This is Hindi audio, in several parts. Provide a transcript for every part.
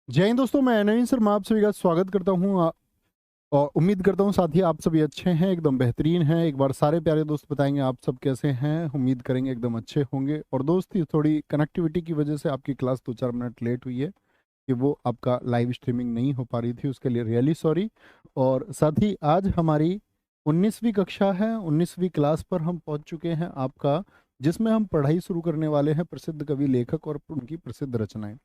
जय हिंद दोस्तों, मैं नवीन सर, मैं आप सभी का स्वागत करता हूँ। और उम्मीद करता हूँ साथी आप सभी अच्छे हैं, एकदम बेहतरीन हैं। एक बार सारे प्यारे दोस्त बताएंगे आप सब कैसे हैं। उम्मीद करेंगे एकदम अच्छे होंगे। और दोस्त, ये थोड़ी कनेक्टिविटी की वजह से आपकी क्लास 2-4 मिनट लेट हुई है कि वो आपका लाइव स्ट्रीमिंग नहीं हो पा रही थी, उसके लिए रियली सॉरी। और साथ ही आज हमारी 19वीं कक्षा है, 19वीं क्लास पर हम पहुंच चुके हैं आपका, जिसमें हम पढ़ाई शुरू करने वाले हैं प्रसिद्ध कवि लेखक और उनकी प्रसिद्ध रचनाएं।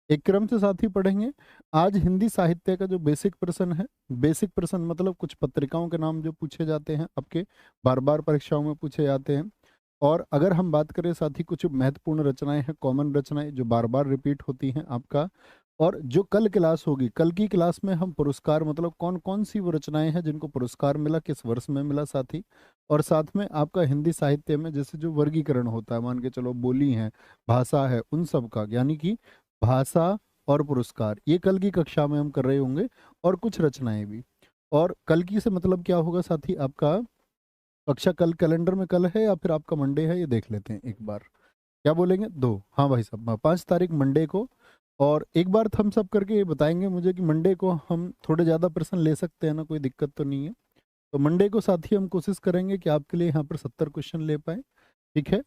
एक क्रम से साथ ही पढ़ेंगे। आज हिंदी साहित्य का जो बेसिक प्रश्न है, बेसिक प्रश्न मतलब कुछ पत्रिकाओं के नाम जो पूछे जाते हैं आपके, बार बार परीक्षाओं में पूछे जाते हैं। और अगर हम बात करें साथ ही कुछ महत्वपूर्ण रचनाएं हैं, कॉमन रचनाएं जो बार बार रिपीट होती हैं आपका। और जो कल क्लास होगी, कल की क्लास में हम पुरस्कार मतलब कौन कौन सी वो रचनाएं हैं जिनको पुरस्कार मिला, किस वर्ष में मिला साथी। और साथ में आपका हिंदी साहित्य में जैसे जो वर्गीकरण होता है, मान के चलो बोली है, भाषा है, उन सब का, यानी कि भाषा और पुरस्कार, ये कल की कक्षा में हम कर रहे होंगे। और कुछ रचनाएं भी। और कल की से मतलब क्या होगा साथी, आपका कक्षा कल कैलेंडर में कल है या फिर आपका मंडे है, ये देख लेते हैं एक बार। क्या बोलेंगे? दो, हाँ भाई साहब, 5 तारीख मंडे को। और एक बार थम्स अप करके ये बताएंगे मुझे कि मंडे को हम थोड़े ज़्यादा प्रश्न ले सकते हैं ना, कोई दिक्कत तो नहीं है। तो मंडे को साथ ही हम कोशिश करेंगे कि आपके लिए यहाँ पर 70 क्वेश्चन ले पाए। ठीक है।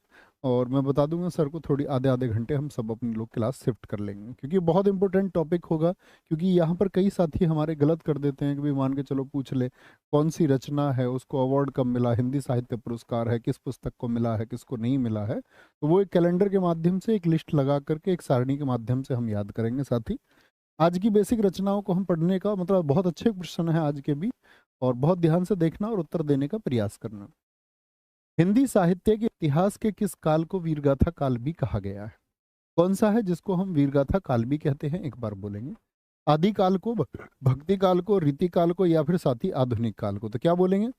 और मैं बता दूंगा सर को, थोड़ी आधे आधे घंटे हम सब अपने लोग क्लास शिफ्ट कर लेंगे, क्योंकि बहुत इंपॉर्टेंट टॉपिक होगा। क्योंकि यहाँ पर कई साथी हमारे गलत कर देते हैं कि भाई मान के चलो पूछ ले कौन सी रचना है, उसको अवार्ड कब मिला, हिंदी साहित्य पुरस्कार है, किस पुस्तक को मिला है, किसको नहीं मिला है। तो वो एक कैलेंडर के माध्यम से एक लिस्ट लगा करके एक सारणी के माध्यम से हम याद करेंगे साथी। आज की बेसिक रचनाओं को हम पढ़ने का मतलब, बहुत अच्छे प्रश्न है आज के भी। और बहुत ध्यान से देखना और उत्तर देने का प्रयास करना। हिंदी साहित्य के इतिहास के किस काल को वीरगाथा काल भी कहा गया है? कौन सा है जिसको हम वीरगाथा काल भी कहते हैं, एक बार बोलेंगे। आदि काल को, भक्ति काल को, रीति काल को, या फिर साथी आधुनिक काल को? तो क्या बोलेंगे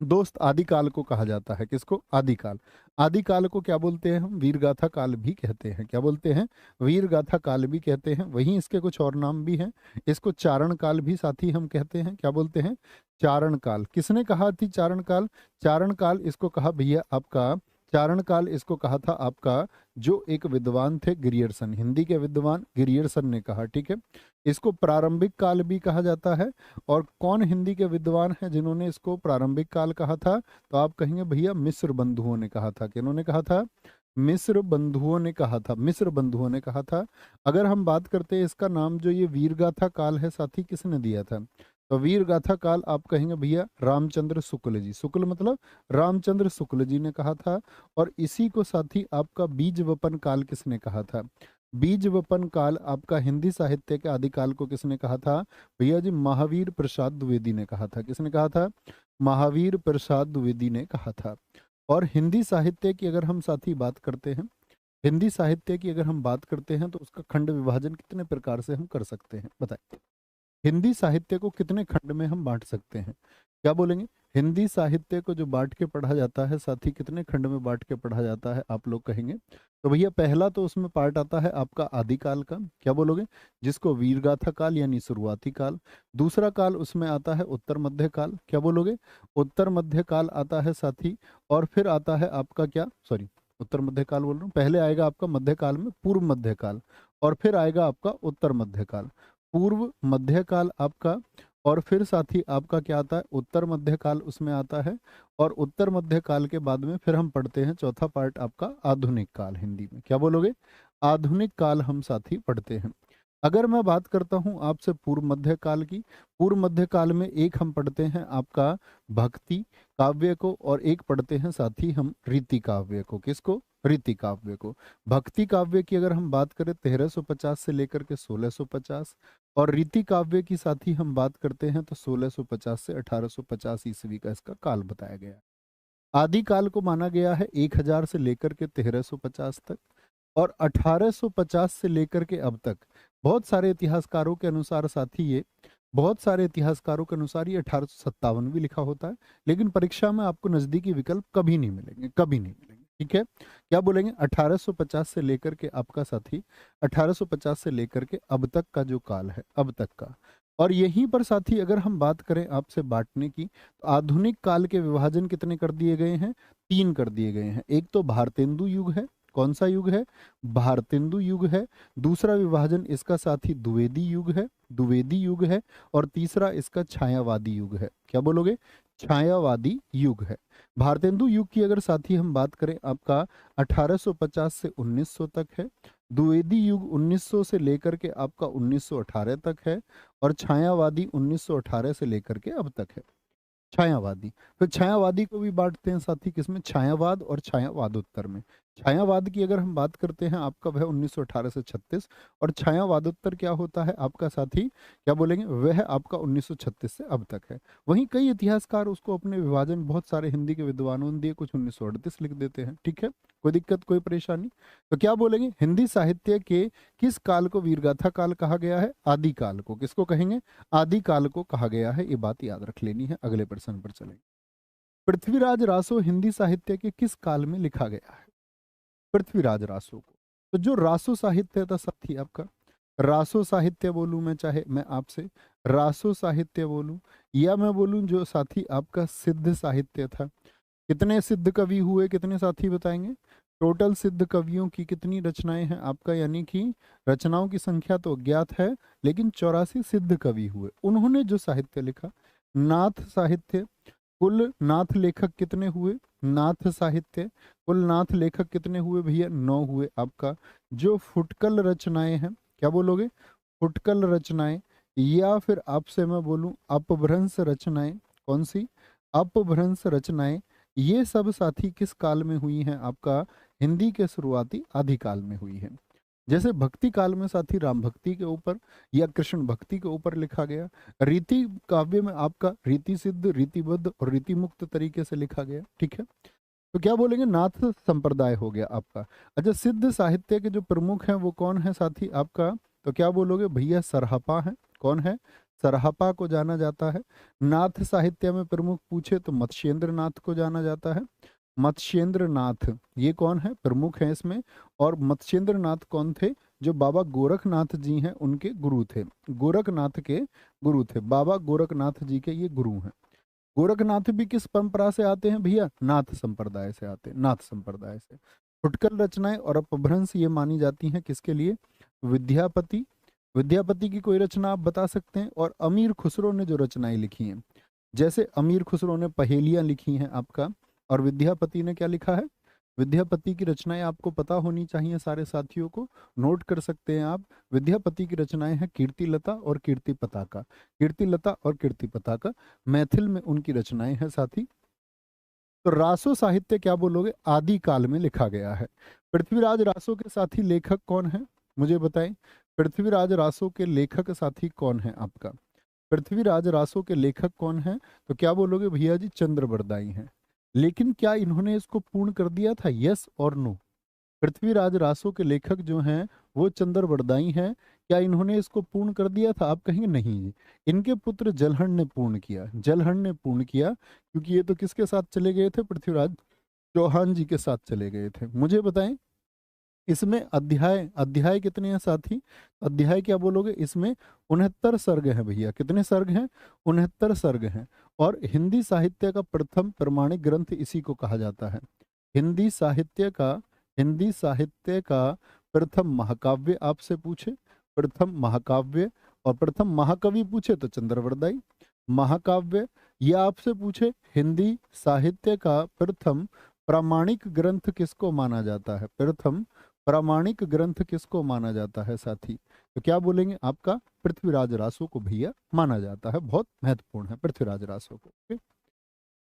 दोस्त? आदिकाल को कहा जाता है। किसको? आदिकाल। आदिकाल को क्या बोलते हैं हम? वीरगाथा काल भी कहते हैं। क्या बोलते हैं? वीरगाथा काल भी कहते हैं। वहीं इसके कुछ और नाम भी हैं। इसको चारण काल भी साथी हम कहते हैं। क्या बोलते हैं? चारण काल। किसने कहा थी चारण काल? चारण काल इसको कहा भैया आपका, चारण काल इसको कहा था आपका जो एक विद्वान थे ग्रियर्सन, हिंदी के विद्वान ग्रियर्सन ने कहा। ठीक है। इसको प्रारंभिक काल भी कहा जाता है। और कौन हिंदी के विद्वान हैं जिन्होंने इसको प्रारंभिक काल कहा था? तो आप कहेंगे भैया मिस्र बंधुओं ने कहा था। किन्होंने कहा था? मिस्र बंधुओं ने कहा था। मिस्र बंधुओं ने कहा था। अगर हम बात करते हैं इसका नाम जो ये वीरगाथा काल है साथी, किसने दिया था? तो वीरगाथा काल आप कहेंगे भैया रामचंद्र शुक्ल जी। शुक्ल मतलब रामचंद्र शुक्ल जी ने कहा था। और इसी को साथी आपका बीज वपन काल किसने कहा था? बीज वपन काल आपका हिंदी साहित्य के आदिकाल को किसने कहा था? भैया जी महावीर प्रसाद द्विवेदी ने कहा था। किसने कहा था? महावीर प्रसाद द्विवेदी ने कहा था। और हिंदी साहित्य की अगर हम साथी बात करते हैं, हिंदी साहित्य की अगर हम बात करते हैं तो उसका खंड विभाजन कितने प्रकार से हम कर सकते हैं, बताइए। हिंदी साहित्य को कितने खंड में हम बांट सकते हैं? क्या बोलेंगे? हिंदी साहित्य को जो बांट के पढ़ा जाता है साथी, कितने खंड में बांट के पढ़ा जाता है आप लोग कहेंगे? तो भैया पहला तो उसमें पार्ट आता है आपका आदिकाल का। क्या बोलोगे? जिसको वीरगाथा काल यानी शुरुआती काल। दूसरा काल उसमें आता है उत्तर मध्य काल। क्या बोलोगे? उत्तर मध्य काल आता है साथी। और फिर आता है आपका क्या, सॉरी, उत्तर मध्य काल बोल रहा हूँ, पहले आएगा आपका मध्य काल में पूर्व मध्य काल। और फिर आएगा आपका उत्तर मध्य काल। पूर्व मध्यकाल आपका। और फिर साथी आपका क्या आता है? उत्तर मध्यकाल उसमें आता है। और उत्तर मध्यकाल के बाद में फिर हम पढ़ते हैं चौथा पार्ट आपका आधुनिक काल। हिंदी में क्या बोलोगे? आधुनिक काल हम साथी पढ़ते हैं। अगर मैं बात करता हूं आपसे पूर्व मध्य काल की, पूर्व मध्य काल में एक हम पढ़ते हैं आपका भक्ति काव्य को, और एक पढ़ते हैं साथी हम रीति काव्य को। किसको? रीति काव्य को। भक्ति काव्य की अगर हम बात करें 1350 से लेकर के 1650। और रीति काव्य की साथी हम बात करते हैं तो 1650 से 1850 ईस्वी का इसका काल बताया गया है। आदि काल को माना गया है 1000 से लेकर के 1350 तक। और 1850 से लेकर के अब तक बहुत सारे इतिहासकारों के अनुसार साथी ये, बहुत सारे इतिहासकारों के अनुसार ये 1857 भी लिखा होता है। लेकिन परीक्षा में आपको नजदीकी विकल्प कभी नहीं मिलेंगे, कभी नहीं मिलेंगे। ठीक है। क्या बोलेंगे? 1850 से लेकर के आपका साथी, 1850 से लेकर के अब तक का जो काल है, अब तक का। और यहीं पर साथी अगर हम बात करें आपसे बांटने की, तो आधुनिक काल के विभाजन कितने कर दिए गए हैं? 3 कर दिए गए हैं। एक तो भारतेंदु युग है, कौन सा युग है? भारतेंदु युग है। दूसरा विभाजन इसका साथी द्विवेदी युग है, द्विवेदी युग है। और तीसरा इसका छायावादी युग है। क्या बोलोगे? छायावादी युग है। भारतेंदु युग की अगर साथी हम बात करें आपका 1850 से 1900 तक है। द्विवेदी युग 1900 से लेकर के आपका 1918 तक है। और छायावादी 1918 से लेकर के अब तक है। छायावादी, फिर छायावादी को भी बांटते हैं साथी किसमें? छायावाद और छायावादोत्तर में। छायावाद की अगर हम बात करते हैं आपका वह 1918 से 36। और छायावादोत्तर क्या होता है आपका साथी? क्या बोलेंगे? वह आपका 1936 से अब तक है। वहीं कई इतिहासकार उसको अपने विभाजन बहुत सारे हिंदी के विद्वानों ने दिए, कुछ 1938 लिख देते हैं। ठीक है, कोई दिक्कत कोई परेशानी? तो क्या बोलेंगे? हिंदी साहित्य के किस काल को वीरगाथा काल कहा गया है? आदि काल को। किसको कहेंगे? आदि काल को कहा गया है। ये बात याद रख लेनी है। अगले प्रश्न पर चलेंगे। पृथ्वीराज रासो हिंदी साहित्य के किस काल में लिखा गया है? पृथ्वीराज रासो को। तो जो रासो साहित्य था साथी आपका, रासो साहित्य बोलूं मैं, चाहे मैं आपसे रासो साहित्य बोलूं या मैं बोलूं जो साथी आपका सिद्ध साहित्य था, कितने सिद्ध कवि हुए? कितने साथी बताएंगे? टोटल सिद्ध कवियों की कितनी रचनाएं हैं आपका? यानी कि रचनाओं की संख्या तो अज्ञात है, लेकिन 84 सिद्ध कवि हुए। उन्होंने जो साहित्य लिखा, नाथ साहित्य। कुल नाथ लेखक कितने हुए? नाथ साहित्य कुल नाथ लेखक कितने हुए भैया? 9 हुए आपका। जो फुटकल रचनाएं हैं, क्या बोलोगे? फुटकल रचनाएं, या फिर आपसे मैं बोलूं अपभ्रंश रचनाएं। कौन सी? अपभ्रंश रचनाएं। ये सब साथी किस काल में हुई हैं आपका? हिंदी के शुरुआती आदिकाल में हुई है। जैसे भक्ति काल में साथी राम भक्ति के ऊपर या कृष्ण भक्ति के ऊपर लिखा गया। रीति काव्य में आपका रीति सिद्ध, रीतिबद्ध और रीति मुक्त तरीके से लिखा गया। ठीक है, तो क्या बोलेंगे? नाथ संप्रदाय हो गया आपका। अच्छा, सिद्ध साहित्य के जो प्रमुख हैं वो कौन है साथी आपका? तो क्या बोलोगे भैया? सरहपा है। कौन है? सरहपा को जाना जाता है। नाथ साहित्य में प्रमुख पूछे तो मत्स्येंद्र नाथ को जाना जाता है। मत्स्येंद्र नाथ ये कौन है? प्रमुख है इसमें। और मत्स्येंद्र नाथ कौन थे? जो बाबा गोरखनाथ जी हैं उनके गुरु थे। गोरखनाथ के गुरु थे। बाबा गोरखनाथ जी के ये गुरु हैं। गोरखनाथ भी किस परंपरा से आते हैं भैया? नाथ संप्रदाय से आते हैं। नाथ संप्रदाय से। फुटकल रचनाएं और अपभ्रंश ये मानी जाती हैं किसके लिए? विद्यापति। विद्यापति की कोई रचना आप बता सकते हैं? और अमीर खुसरो ने जो रचनाएं लिखी हैं, जैसे अमीर खुसरो ने पहेलियां लिखी हैं आपका, और विद्यापति ने क्या लिखा है? विद्यापति की रचनाएं आपको पता होनी चाहिए, सारे साथियों को नोट कर सकते हैं आप। विद्यापति की रचनाएं हैं कीर्तिलता और कीर्ति पताका। कीर्तिलता और कीर्ति पताका मैथिल में उनकी रचनाएं हैं साथी। तो रासो साहित्य क्या बोलोगे? आदि काल में लिखा गया है। पृथ्वीराज रासो के साथी लेखक कौन है? मुझे बताएं, पृथ्वीराज रासो के लेखक साथी कौन है आपका? पृथ्वीराज रासो के लेखक कौन है? तो क्या बोलोगे भैया जी? चंद्रबरदाई हैं। लेकिन क्या इन्होंने इसको पूर्ण कर दिया था? यस और नो? पृथ्वीराज रासो के लेखक जो हैं वो चंद्रबरदाई हैं। क्या इन्होंने इसको पूर्ण कर दिया था? आप कहेंगे नहीं जी, इनके पुत्र जलहण ने पूर्ण किया। जलहण ने पूर्ण किया, क्योंकि ये तो किसके साथ चले गए थे? पृथ्वीराज चौहान जी के साथ चले गए थे। मुझे बताएं, इसमें अध्याय अध्याय कितने हैं साथी? अध्याय क्या बोलोगे? इसमें 69 सर्ग हैं भैया। कितने सर्ग हैं? 69 सर्ग हैं। और हिंदी साहित्य का प्रथम प्रमाणिक ग्रंथ इसी को कहा जाता है। हिंदी साहित्य का प्रथम महाकाव्य आपसे पूछे, प्रथम महाकाव्य, और प्रथम महाकवि पूछे तो चंद्रवरदाई। महाकाव्य या आपसे पूछे हिंदी साहित्य का प्रथम प्रामाणिक ग्रंथ किसको माना जाता है? प्रथम प्रामाणिक ग्रंथ किसको माना जाता है साथी? तो क्या बोलेंगे? आपका पृथ्वीराज रासो को भैया माना जाता है। बहुत महत्वपूर्ण है पृथ्वीराज रासो को। okay?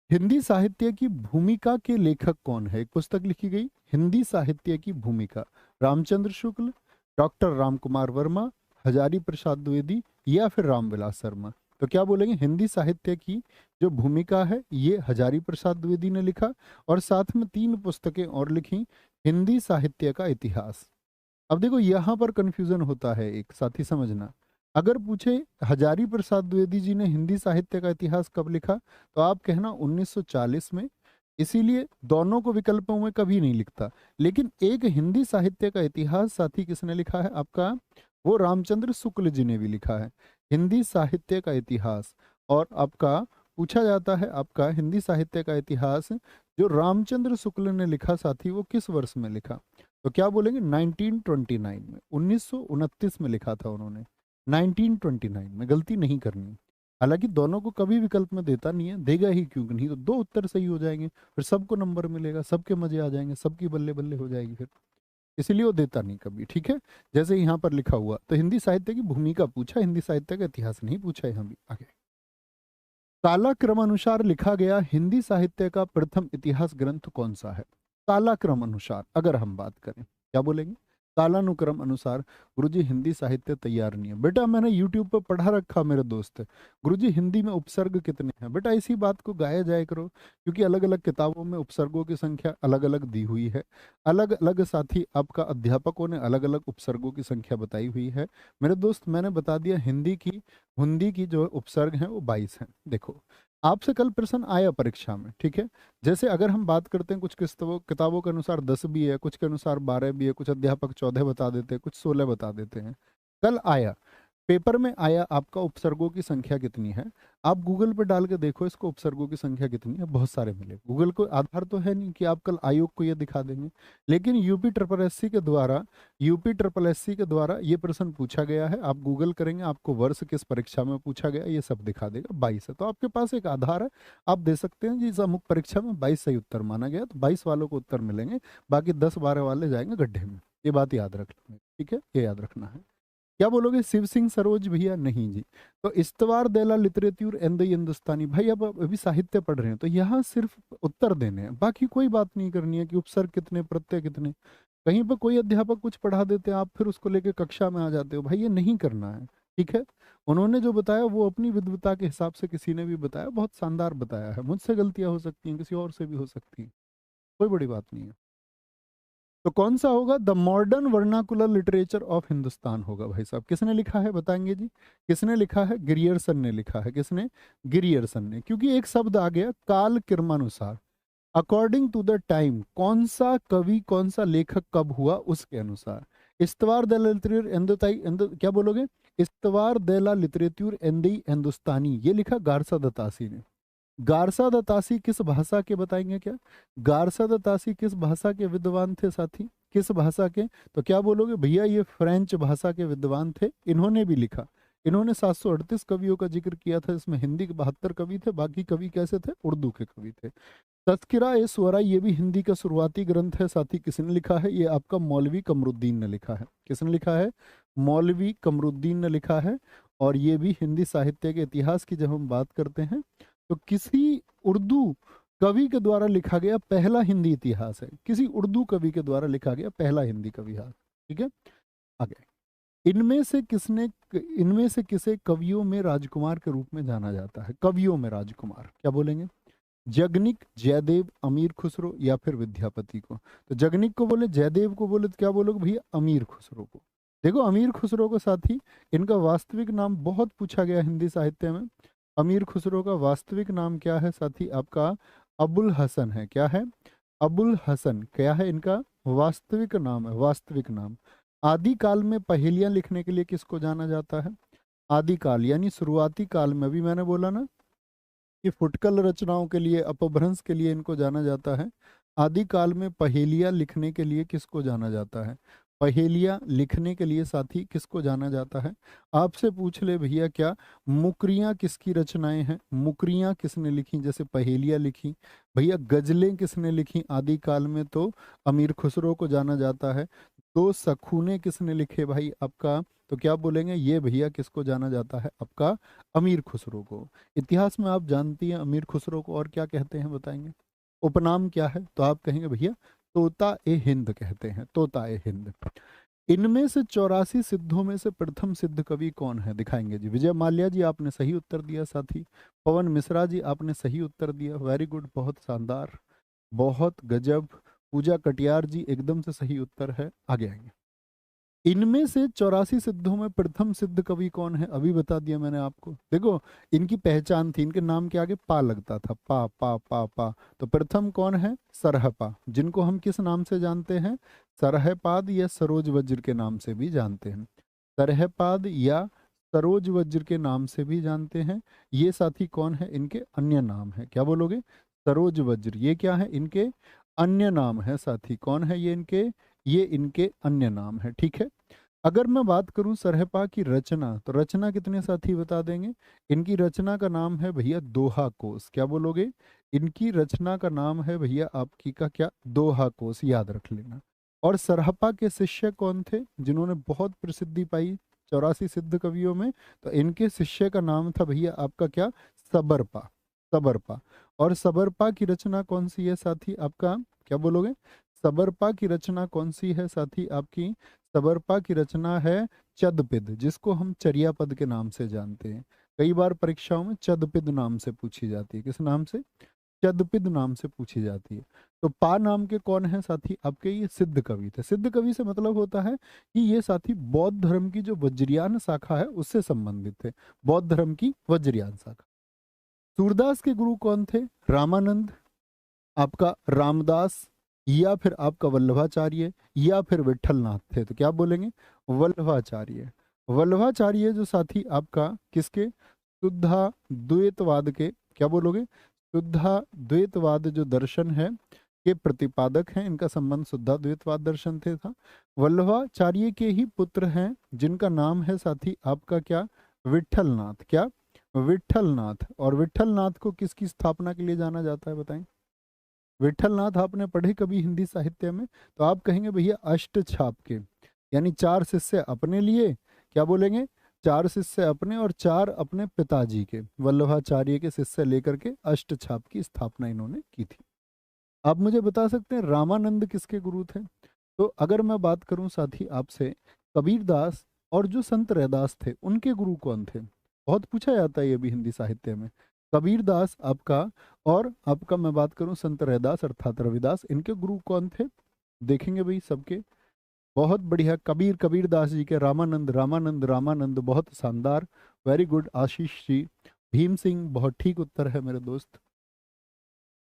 हिंदी साहित्य की भूमिका के लेखक कौन है? एक पुस्तक लिखी गई हिंदी साहित्य की भूमिका। रामचंद्र शुक्ल, डॉक्टर रामकुमार वर्मा, हजारी प्रसाद द्विवेदी या फिर रामविलास शर्मा। तो क्या बोलेंगे? हिंदी साहित्य की जो भूमिका है ये हजारी प्रसाद द्विवेदी ने लिखा, और साथ में 3 पुस्तकें और लिखी। हिंदी साहित्य का इतिहास। अब देखो यहाँ पर कंफ्यूजन होता है, एक साथी समझना। अगर पूछे हजारी प्रसाद द्विवेदी जी ने हिंदी साहित्य का इतिहास कब लिखा, तो आप कहना 1940 में। इसीलिए दोनों को विकल्पों में कभी नहीं लिखता। लेकिन एक हिंदी साहित्य का इतिहास साथी किसने लिखा है आपका? वो रामचंद्र शुक्ल जी ने भी लिखा है हिंदी साहित्य का इतिहास। और आपका पूछा जाता है आपका हिंदी साहित्य का इतिहास जो रामचंद्र शुक्ल ने लिखा साथी वो किस वर्ष में लिखा? तो क्या बोलेंगे 1929 में, 1929 में लिखा था उन्होंने, 1929 में, गलती नहीं करनी। हालांकि दोनों को कभी विकल्प में देता नहीं है, देगा ही क्यों नहीं, तो दो उत्तर सही हो जाएंगे, फिर सबको नंबर मिलेगा, सबके मजे आ जाएंगे, सबकी बल्ले बल्ले हो जाएगी फिर, इसलिए वो देता नहीं कभी। ठीक है, जैसे यहाँ पर लिखा हुआ, तो हिंदी साहित्य की भूमिका पूछा, हिंदी साहित्य का इतिहास नहीं पूछा यहाँ भी। आगे, कालाक्रमानुसार लिखा गया हिंदी साहित्य का प्रथम इतिहास ग्रंथ कौन सा है? कालाक्रम अनुसार अगर हम बात करें, क्या बोलेंगे? कालानुक्रम अनुसार। गुरुजी हिंदी साहित्य तैयार नहीं है। बेटा मैंने यूट्यूब पर पढ़ा रखा मेरे दोस्त, गुरुजी हिंदी में उपसर्ग कितने हैं? बेटा इसी बात को गाया जाया करो, क्योंकि अलग अलग किताबों में उपसर्गों की संख्या अलग अलग दी हुई है, अलग अलग साथी आपका अध्यापकों ने अलग अलग उपसर्गों की संख्या बताई हुई है। मेरे दोस्त मैंने बता दिया, हिंदी की जो उपसर्ग है वो 22 है। देखो आपसे कल प्रश्न आया परीक्षा में, ठीक है, जैसे अगर हम बात करते हैं कुछ किताबों के अनुसार 10 भी है, कुछ के अनुसार 12 भी है, कुछ अध्यापक 14 बता देते हैं, कुछ 16 बता देते हैं। कल आया पेपर में आया आपका उपसर्गों की संख्या कितनी है, आप गूगल पे डाल के देखो इसको, उपसर्गों की संख्या कितनी है, बहुत सारे मिले। गूगल को आधार तो है नहीं कि आप कल आयोग को ये दिखा देंगे, लेकिन यूपी ट्रिपल एससी के द्वारा ये प्रश्न पूछा गया है। आप गूगल करेंगे, आपको वर्ष किस परीक्षा में पूछा गया ये सब दिखा देगा, 22 है। तो आपके पास एक आधार है, आप दे सकते हैं जी इस अमुक परीक्षा में 22 सही उत्तर माना गया, तो 22 वालों को उत्तर मिलेंगे, बाकी 10-12 वाले जाएंगे गड्ढे में। ये बात याद रख लेंगे, ठीक है, ये याद रखना है। क्या बोलोगे? शिव सिंह सरोज भैया? नहीं जी। तो इस्तवार देला लिटरेचर एंड द हिंदुस्तानी, भाई अब अभी साहित्य पढ़ रहे हैं तो यहाँ सिर्फ उत्तर देने हैं, बाकी कोई बात नहीं करनी है कि उपसर्ग कितने, प्रत्यय कितने। कहीं पर कोई अध्यापक कुछ पढ़ा देते हैं, आप फिर उसको लेके कक्षा में आ जाते हो, भाई ये नहीं करना है। ठीक है, उन्होंने जो बताया वो अपनी विद्वता के हिसाब से किसी ने भी बताया, बहुत शानदार बताया है। मुझसे गलतियां हो सकती हैं, किसी और से भी हो सकती हैं, कोई बड़ी बात नहीं है। तो कौन सा होगा? The modern vernacular literature of Hindustan होगा भाई साहब। किसने लिखा है बताएंगे जी? किसने लिखा है? गिरियर्सन ने लिखा है। किसने? गिरियर्सन ने। क्योंकि एक शब्द आ गया काल क्रमानुसार, अकॉर्डिंग टू द टाइम, कौन सा कवि कौन सा लेखक कब हुआ उसके अनुसार। इस्तवार दे ला लिटरेचर क्या बोलोगे? इस्तवार दे ला लिटरेचर एंड द हिंदुस्तानी, ये लिखा गारसा दत्तासी ने। गारसा दत्तासी किस भाषा के बताएंगे क्या? गारसा दत्तासी किस भाषा के विद्वान थे साथी? किस भाषा के? तो क्या बोलोगे भैया? ये फ्रेंच भाषा के विद्वान थे। इन्होंने भी लिखा, इन्होंने 738 कवियों का जिक्र किया था, इसमें हिंदी के 72 कवि थे, बाकी कवि कैसे थे? उर्दू के कवि थे। तज़किरा ए शुअरा ये भी हिंदी का शुरुआती ग्रंथ है साथी। किसने लिखा है? ये आपका मौलवी कमरुद्दीन ने लिखा है। किसने लिखा है? मौलवी कमरुद्दीन ने लिखा है। और ये भी हिंदी साहित्य के इतिहास की जब हम बात करते हैं तो किसी उर्दू कवि के द्वारा लिखा गया पहला हिंदी इतिहास है, किसी उर्दू कवि के द्वारा लिखा गया पहला हिंदी कवि इतिहास। ठीक है, आगे। इनमें से किसे कवियों में राजकुमार के रूप में जाना जाता है? कवियों में राजकुमार क्या बोलेंगे? जगनिक, जयदेव, अमीर खुसरो या फिर विद्यापति को? तो जगनिक को बोले, जयदेव को बोले, तो क्या बोलोगे भैया? अमीर खुसरो को। देखो अमीर खुसरो को साथी, इनका वास्तविक नाम बहुत पूछा गया हिंदी साहित्य में। अमीर खुसरो का वास्तविक नाम क्या है साथी? आपका अबुल हसन है। क्या है? अबुल हसन क्या है इनका वास्तविक नाम है, वास्तविक नाम। आदिकाल में पहेलियां लिखने के लिए किसको जाना जाता है? आदिकाल यानी शुरुआती काल में, अभी मैंने बोला ना कि फुटकल रचनाओं के लिए, अपभ्रंश के लिए इनको जाना जाता है। आदिकाल में पहेलियां लिखने के लिए किसको जाना जाता है? पहेलियां लिखने के लिए साथी किसको जाना जाता है? आपसे पूछ ले भैया क्या मुकरियां किसकी रचनाएं हैं? मुकरियां किसने लिखी? जैसे पहेलियां लिखी। भैया गजलें किसने लिखी आदिकाल में? तो अमीर खुसरो को जाना जाता है। दो सखूने किसने लिखे भाई आपका? तो क्या बोलेंगे? ये भैया किसको जाना जाता है? आपका अमीर खुसरो को। इतिहास में आप जानती हैं अमीर खुसरो को और क्या कहते हैं बताएंगे? उपनाम क्या है? तो आप कहेंगे भैया तोता ए हिंद कहते हैं, तोता ए हिंद। इनमें से 84 सिद्धों में से प्रथम सिद्ध कवि कौन है? दिखाएंगे जी। विजय माल्या जी आपने सही उत्तर दिया साथी। पवन मिश्रा जी आपने सही उत्तर दिया, वेरी गुड, बहुत शानदार, बहुत गजब। पूजा कटियार जी एकदम से सही उत्तर है। आगे आएंगे। इनमें से 84 सिद्धों में प्रथम सिद्ध कवि कौन है? अभी बता दिया मैंने आपको। देखो इनकी पहचान थी, इनके नाम के आगे पा लगता था, पा पा पा पा। तो प्रथम कौन है? सरहपा, जिनको हम किस नाम से जानते हैं? सरहपाद या सरोज वज्र के नाम से भी जानते हैं। सरहपाद या सरोज वज्र के नाम से भी जानते हैं। ये साथी कौन है, इनके अन्य नाम है। क्या बोलोगे, सरोज वज्र, ये क्या है, इनके अन्य नाम है साथी। कौन है ये इनके अन्य नाम है। ठीक है। अगर मैं बात करूं सरहपा की रचना, तो रचना कितने साथी बता देंगे। इनकी रचना का नाम है भैया दोहा कोश। क्या बोलोगे, इनकी रचना का नाम है भैया आपकी का क्या, दोहा कोश, याद रख लेना। और सरहपा के शिष्य कौन थे जिन्होंने बहुत प्रसिद्धि पाई 84 सिद्ध कवियों में, तो इनके शिष्य का नाम था भैया आपका क्या, सबरपा। सबरपा। और सबरपा की रचना कौन सी है साथी आपका, क्या बोलोगे, सबरपा की रचना कौन सी है साथी आपकी, सबरपा की रचना है चदपिद, जिसको हम चर्यापद के नाम से जानते हैं। कई बार परीक्षाओं में चदपिद नाम से पूछी जाती है। किस नाम से, चदपिद नाम से पूछी जाती है। तो पा नाम के कौन है साथी आपके, ये सिद्ध कवि थे। सिद्ध कवि से मतलब होता है कि ये साथी बौद्ध धर्म की जो वज्रयान शाखा है उससे संबंधित थे। बौद्ध धर्म की वज्रयान शाखा। सूरदास के गुरु कौन थे, रामानंद, आपका रामदास, या फिर आपका वल्लभाचार्य, या फिर विठलनाथ थे। तो क्या बोलेंगे, वल्लभाचार्य। वल्लभाचार्य जो साथी आपका किसके, शुद्धा द्वैतवाद के, क्या बोलोगे, शुद्धा द्वैतवाद जो दर्शन है के प्रतिपादक हैं। इनका संबंध शुद्धा द्वैतवाद दर्शन से था। वल्लभाचार्य के ही पुत्र हैं जिनका नाम है साथी आपका क्या, विठलनाथ। क्या, विठलनाथ। और विठलनाथ को किसकी स्थापना के लिए जाना जाता है बताएं। विठलनाथ आपने पढ़े कभी हिंदी साहित्य में, तो आप कहेंगे भैया अष्ट छाप के, यानी 4 शिष्य अपने लिए, क्या बोलेंगे, 4 शिष्य अपने और 4 अपने पिताजी के, वल्लभाचार्य के शिष्य लेकर के अष्ट छाप की स्थापना इन्होंने की थी। आप मुझे बता सकते हैं रामानंद किसके गुरु थे। तो अगर मैं बात करूं साथी आपसे, कबीरदास और जो संत रैदास थे उनके गुरु कौन थे, बहुत पूछा जाता है ये भी हिंदी साहित्य में। कबीरदास आपका, और आपका मैं बात करूं संत रैदास अर्थात रविदास, इनके गुरु कौन थे, देखेंगे भाई सबके। बहुत बढ़िया, कबीरदास जी के रामानंद, रामानंद, रामानंद, बहुत शानदार, वेरी गुड आशीष जी। भीम सिंह, बहुत ठीक उत्तर है मेरे दोस्त।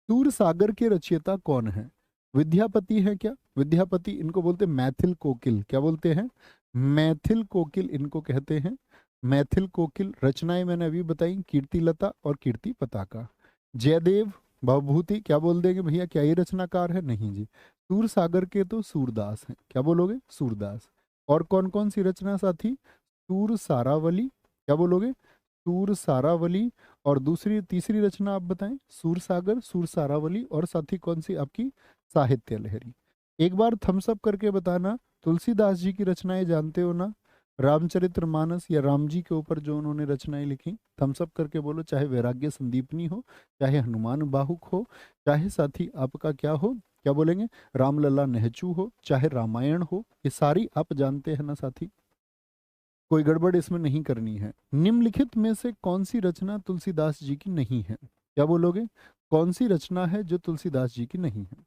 सूर सागर के रचयिता कौन है, विद्यापति है क्या, विद्यापति इनको बोलते हैं मैथिल कोकिल। क्या बोलते हैं, मैथिल कोकिल इनको कहते हैं। मैथिल कोकिल। रचनाएं मैंने अभी बताई, कीर्तिलता और कीर्ति पताका। जयदेव भवभूति, क्या बोल देंगे भैया, क्या ये रचनाकार है, नहीं जी। सूर सागर के तो सूरदास हैं। क्या बोलोगे, सूरदास। और कौन कौन सी रचना साथी, सूर सारावली, क्या बोलोगे, सूर सारावली। और दूसरी तीसरी रचना आप बताएं, सूर सागर, सूर सारावली, और साथी कौन सी आपकी, साहित्य लहरी। एक बार थम्स अप करके बताना, तुलसीदास जी की रचनाएं जानते हो ना, रामचरितमानस या राम जी के ऊपर जो उन्होंने रचनाएं लिखी, थम्स अप करके बोलो। चाहे वैराग्य संदीपनी हो, चाहे हनुमान बाहुक हो, चाहे साथी आपका क्या हो, क्या बोलेंगे, रामलला नेहचू हो, चाहे रामायण हो, ये सारी आप जानते हैं ना साथी। कोई गड़बड़ इसमें नहीं करनी है। निम्नलिखित में से कौन सी रचना तुलसीदास जी की नहीं है, क्या बोलोगे, कौन सी रचना है जो तुलसीदास जी की नहीं है,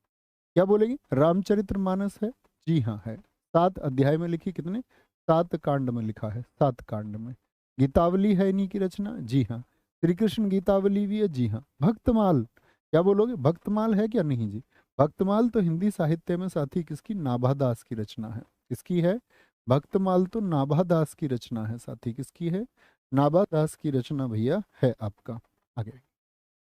क्या बोलेंगे, रामचरितमानस है, जी हाँ है। 7 अध्याय में लिखी, कितने, 7 कांड में लिखा है, 7 कांड में। गीतावली है इन्हीं की रचना, जी हाँ। श्री कृष्ण गीतावली भी है, जी हाँ। भक्तमाल, क्या बोलोगे, भक्तमाल है क्या, नहीं जी। भक्तमाल तो हिंदी साहित्य में साथी किसकी, नाभादास की रचना है। किसकी है, भक्तमाल तो नाभादास की रचना है साथी। किसकी है, नाभादास की रचना भैया है आपका। आगे,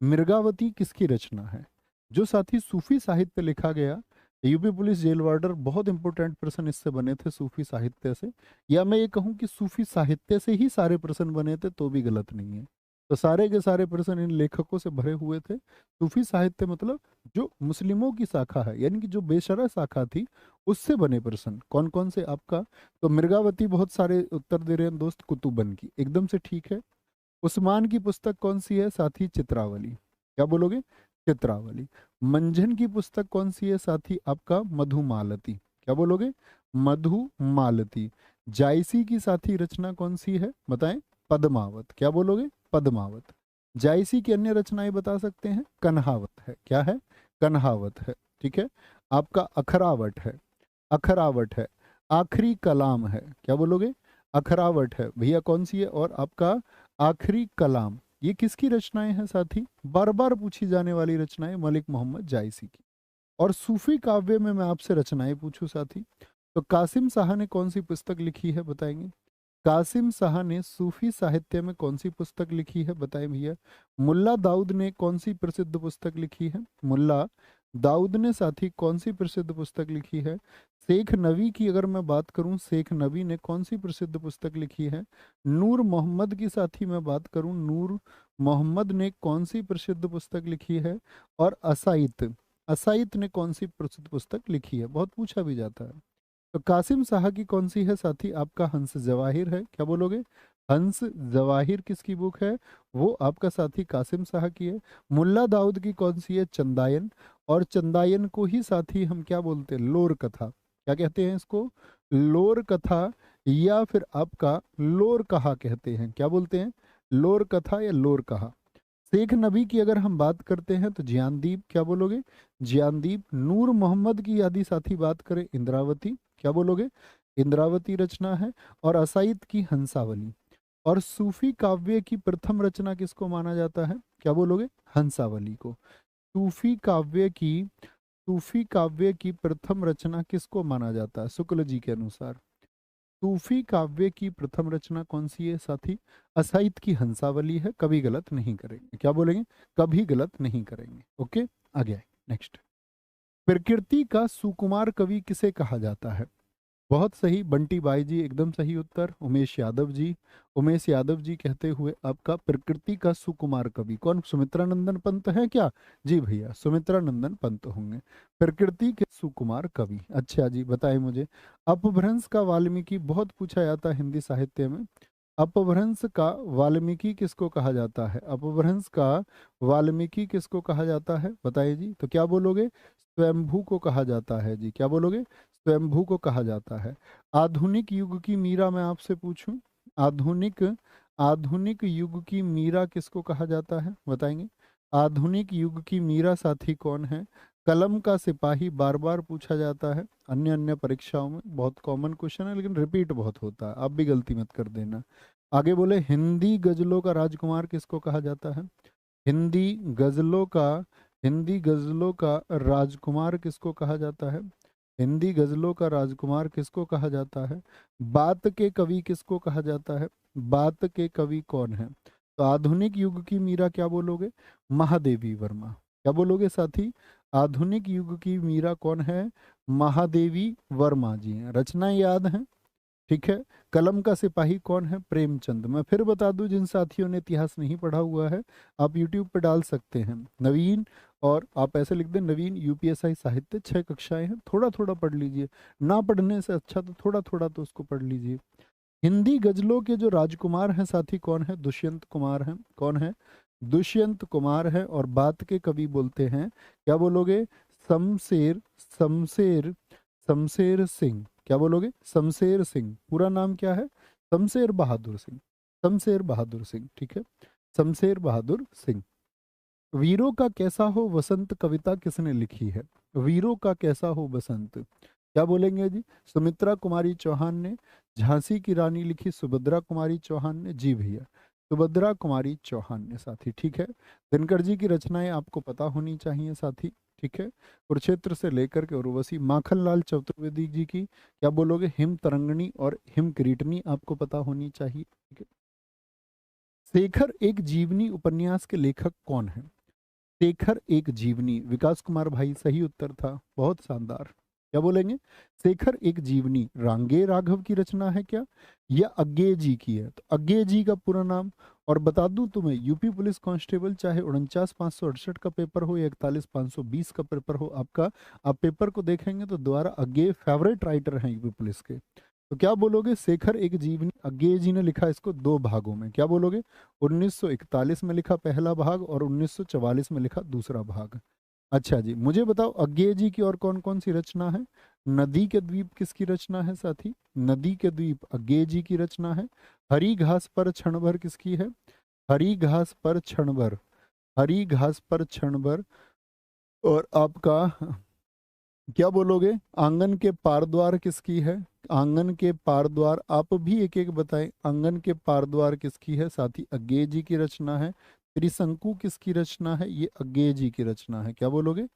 मृगावती किसकी रचना है, जो साथी सूफी साहित्य लिखा गया। यूपी पुलिस जेल वार्डर बहुत इंपॉर्टेंट प्रश्न इससे बने थे, सूफी साहित्य से। या मैं ये कहूँ कि सूफी साहित्य से ही सारे प्रश्न बने थे तो भी गलत नहीं है। तो सारे के सारे प्रश्न इन लेखकों से भरे हुए थे। सूफी साहित्य मतलब जो मुस्लिमों की शाखा है, यानी कि जो बेशरा शाखा थी, उससे बने प्रश्न। कौन कौन से आपका, तो मृगावती बहुत सारे उत्तर दे रहे हैं दोस्त, कुतुबन की एकदम से ठीक है। उस्मान की पुस्तक कौन सी है साथी, चित्रावली। क्या बोलोगे, चित्रावली। मंझन की पुस्तक कौन सी है साथी आपका, मधुमालती। क्या बोलोगे, मधुमालती। जायसी की साथी रचना कौन सी है बताएं, पद्मावत। क्या बोलोगे, पद्मावत। जायसी की अन्य रचनाएं बता सकते हैं, कन्हावत है। क्या है, कन्हावत है। ठीक है। आपका अखरावट है, अखरावट है। आखिरी कलाम है, क्या बोलोगे, अखरावट है भैया, कौन सी है, और आपका आखिरी कलाम। ये किसकी रचनाएं हैं साथी, बार बार पूछी जाने वाली रचनाएं, मलिक मोहम्मद जायसी की। और सूफी काव्य में मैं आपसे रचनाएं पूछूं साथी, तो कासिम साहा ने कौन सी पुस्तक लिखी है बताएंगे। कासिम साहा ने सूफी साहित्य में कौन सी पुस्तक लिखी है, बताएं भैया। मुल्ला दाऊद ने कौन सी प्रसिद्ध पुस्तक लिखी है, मुल्ला दाऊद ने साथी कौन सी प्रसिद्ध पुस्तक लिखी है। शेख नबी की अगर मैं बात करूं, शेख नबी ने कौन सी प्रसिद्ध पुस्तक लिखी है। नूर मोहम्मद की साथी मैं बात करूं, नूर मोहम्मद ने कौन सी प्रसिद्ध पुस्तक लिखी है। और असाइत, असाइत ने कौन सी प्रसिद्ध पुस्तक लिखी है, बहुत पूछा भी जाता है। तो कासिम साहा की कौन सी है साथी, आपका हंस जवाहिर है, क्या बोलोगे। हंस जवाहिर किसकी बुक है, वो आपका साथी कासिम साहा की है। मुल्ला दाऊद की कौन सी है, चंदायन। और चंदायन को ही साथी हम क्या बोलते हैं, लोर कथा, क्या कहते हैं इसको, लोर कथा, या फिर आपका लोर कहा कहते हैं, क्या बोलते हैं, लोर कथा या लोर कहा। शेख नबी की अगर हम बात करते हैं तो जियानदीप, क्या बोलोगे, जियानदीप। नूर मोहम्मद की यदि साथी बात करें, इंद्रावती, क्या बोलोगे, इंद्रावती रचना है। और असाइद की हंसावली। और सूफी काव्य की प्रथम रचना किसको माना जाता है, क्या बोलोगे, हंसावली को। सूफी काव्य की, सूफी काव्य की प्रथम रचना किसको माना जाता है, शुक्ल जी के अनुसार। सूफी काव्य की प्रथम रचना कौन सी है साथी, असाइद की हंसावली है, कभी गलत नहीं करेंगे, क्या बोलेंगे, कभी गलत नहीं करेंगे। ओके, आगे नेक्स्ट। प्रकृति का सुकुमार कवि किसे कहा जाता है, बहुत सही बंटी बाई जी, एकदम सही उत्तर। उमेश यादव जी, उमेश यादव जी कहते हुए आपका प्रकृति का सुकुमार कवि कौन, सुमित्रा नंदन पंत है क्या, जी भैया सुमित्रा नंदन पंत होंगे प्रकृति के सुकुमार कवि। अच्छा जी, बताएं मुझे। अपभ्रंश का वाल्मीकि बहुत पूछा जाता है हिंदी साहित्य में। अपभ्रंश का वाल्मीकि किसको कहा जाता है, अपभ्रंश का वाल्मीकि किसको कहा जाता है, बताइए जी। तो क्या बोलोगे, स्वयंभू को कहा जाता है जी, क्या बोलोगे, स्वयंभू को कहा जाता है। आधुनिक युग की मीरा मैं आपसे पूछूं, आधुनिक, आधुनिक युग की मीरा किसको कहा जाता है, बताएंगे। आधुनिक युग की मीरा साथी कौन है। कलम का सिपाही बार बार पूछा जाता है अन्य अन्य परीक्षाओं में, बहुत कॉमन क्वेश्चन है लेकिन रिपीट बहुत होता है, आप भी गलती मत कर देना। आगे बोले, हिंदी गजलों का राजकुमार किसको कहा जाता है। हिंदी गजलों का, हिंदी गजलों का राजकुमार किसको कहा जाता है। हिंदी गजलों का राजकुमार किसको कहा जाता है। बात के कवि किसको कहा जाता है, बात के कवि कौन है। तो आधुनिक युग की मीरा क्या बोलोगे, महादेवी वर्मा, क्या बोलोगे साथी। आधुनिक युग की मीरा कौन है, महादेवी वर्मा जी हैं, रचनाएं याद हैं, ठीक है। कलम का सिपाही कौन है, प्रेमचंद। मैं फिर बता दूं, जिन साथियों ने इतिहास नहीं पढ़ा हुआ है, आप यूट्यूब पर डाल सकते हैं नवीन, और आप ऐसे लिख दें नवीन यूपीएसआई साहित्य, 6 कक्षाएं हैं, थोड़ा थोड़ा पढ़ लीजिए, ना पढ़ने से अच्छा तो थोड़ा थोड़ा तो उसको पढ़ लीजिए। हिंदी गजलों के जो राजकुमार हैं साथी कौन है, दुष्यंत कुमार हैं, कौन है, दुष्यंत कुमार है। और बात के कवि बोलते हैं, क्या बोलोगे, शमशेर, शमशेर, शमशेर सिंह, क्या बोलोगे, शमशेर सिंह, पूरा नाम क्या है, शमशेर बहादुर सिंह, शमशेर बहादुर सिंह, ठीक है, शमशेर बहादुर सिंह। वीरों का कैसा हो वसंत कविता किसने लिखी है, वीरों का कैसा हो बसंत, क्या बोलेंगे जी, सुमित्रा कुमारी चौहान ने। झांसी की रानी लिखी सुभद्रा कुमारी चौहान ने, जी भैया सुभद्रा कुमारी चौहान ने साथी, ठीक है। दिनकर जी की रचनाएं आपको पता होनी चाहिए साथी, ठीक है। कुरुक्षेत्र से लेकर के उर्वशी, माखनलाल चतुर्वेदी जी की क्या बोलोगे, हिम तरंगणी और हिम किरीटनी आपको पता होनी चाहिए, ठीक है। शेखर एक जीवनी उपन्यास के लेखक कौन है, शेखर एक जीवनी, विकास कुमार भाई सही उत्तर था, बहुत शानदार। क्या बोलेंगे, शेखर एक जीवनी रांगे राघव की रचना है क्या, या अज्ञे जी की है। तो अज्ञे जी का पूरा नाम, और बता दूं तुम्हें, यूपी पुलिस कांस्टेबल चाहे 49,568 का पेपर हो या 41,520 का पेपर हो आपका, आप पेपर को देखेंगे तो दोबारा अज्ञे फेवरेट राइटर हैं यूपी पुलिस के। तो क्या बोलोगे, शेखर एक जीवनी, अज्ञे जी ने लिखा इसको 2 भागों में, क्या बोलोगे, 1941 में लिखा पहला भाग और 1944 में लिखा दूसरा भाग। अच्छा जी, मुझे बताओ अज्ञे जी की और कौन कौन सी रचना है। नदी के द्वीप किसकी रचना है साथी, नदी के द्वीप अज्ञे जी की रचना है। हरी घास पर क्षण भर किसकी है, हरी घास पर क्षण भर, हरी घास पर क्षण भर। और आपका क्या बोलोगे, आंगन के पार द्वार किसकी है, आंगन के पार द्वार, आप भी एक एक बताएं, आंगन के पार द्वार किसकी है साथी, अज्ञे जी की रचना है। त्रिशंकु किसकी रचना है, ये अज्ञे जी की रचना है, क्या बोलोगे,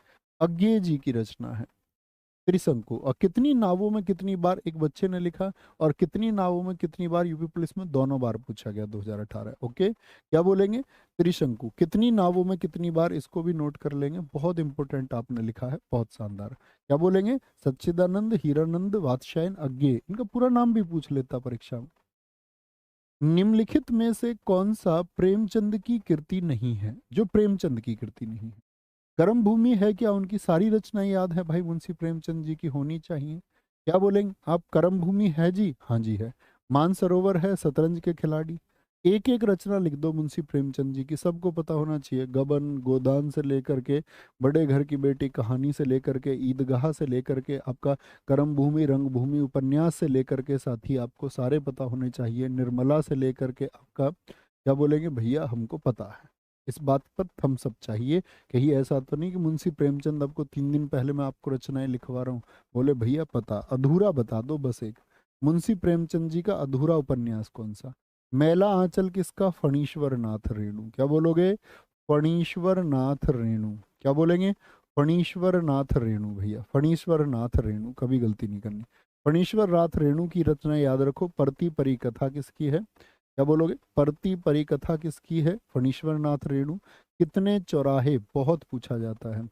अज्ञे जी की रचना है। त्रिशंकु। और कितनी नावों में कितनी बार, एक बच्चे ने लिखा, और कितनी नावों में कितनी बार यूपी पुलिस में दोनों बार पूछा गया 2018। ओके, क्या बोलेंगे? त्रिशंकु, कितनी नावों में कितनी बार, इसको भी नोट कर लेंगे, बहुत इंपॉर्टेंट आपने लिखा है, बहुत शानदार। क्या बोलेंगे? सच्चिदानंद, हीरानंद, वात्स्यायन, अज्ञेय, इनका पूरा नाम भी पूछ लेता परीक्षा में। निम्नलिखित में से कौन सा प्रेमचंद की कृति नहीं है? जो प्रेमचंद की कृति नहीं है। कर्म भूमि है क्या? उनकी सारी रचनाएं याद है भाई, मुंशी प्रेमचंद जी की होनी चाहिए। क्या बोलेंगे आप? कर्म भूमि है जी, हाँ जी है। मानसरोवर है, शतरंज के खिलाड़ी। एक एक रचना लिख दो मुंशी प्रेमचंद जी की, सबको पता होना चाहिए। गबन, गोदान से लेकर के बड़े घर की बेटी कहानी से लेकर के ईदगाह से लेकर के आपका कर्म भूमि, रंगभूमि, उपन्यास से लेकर के साथी आपको सारे पता होने चाहिए। निर्मला से लेकर के आपका क्या बोलेंगे भैया, हमको पता है। इस बात पर थम्स अप चाहिए। कहीं ऐसा तो नहीं कि मुंशी प्रेमचंद आपको 3 दिन पहले मैं आपको रचनाएं लिखवा रहा हूँ, बोले भैया पता, अधूरा बता दो बस एक। मुंशी प्रेमचंद जी का अधूरा उपन्यास कौन सा? मैला आंचल किसका? फणीश्वर नाथ रेणु। क्या बोलोगे? फणीश्वर नाथ रेणु। क्या बोलेंगे? फणीश्वर नाथ रेणु भैया, फणीश्वर नाथ रेणु, कभी गलती नहीं करनी। फणीश्वर नाथ रेणु की रचना याद रखो। परती परिकथा किसकी है? क्या बोलोगे? परती परिकथा किसकी है? फणीश्वर नाथ रेणु। कितने चौराहे, बहुत पूछा जाता है,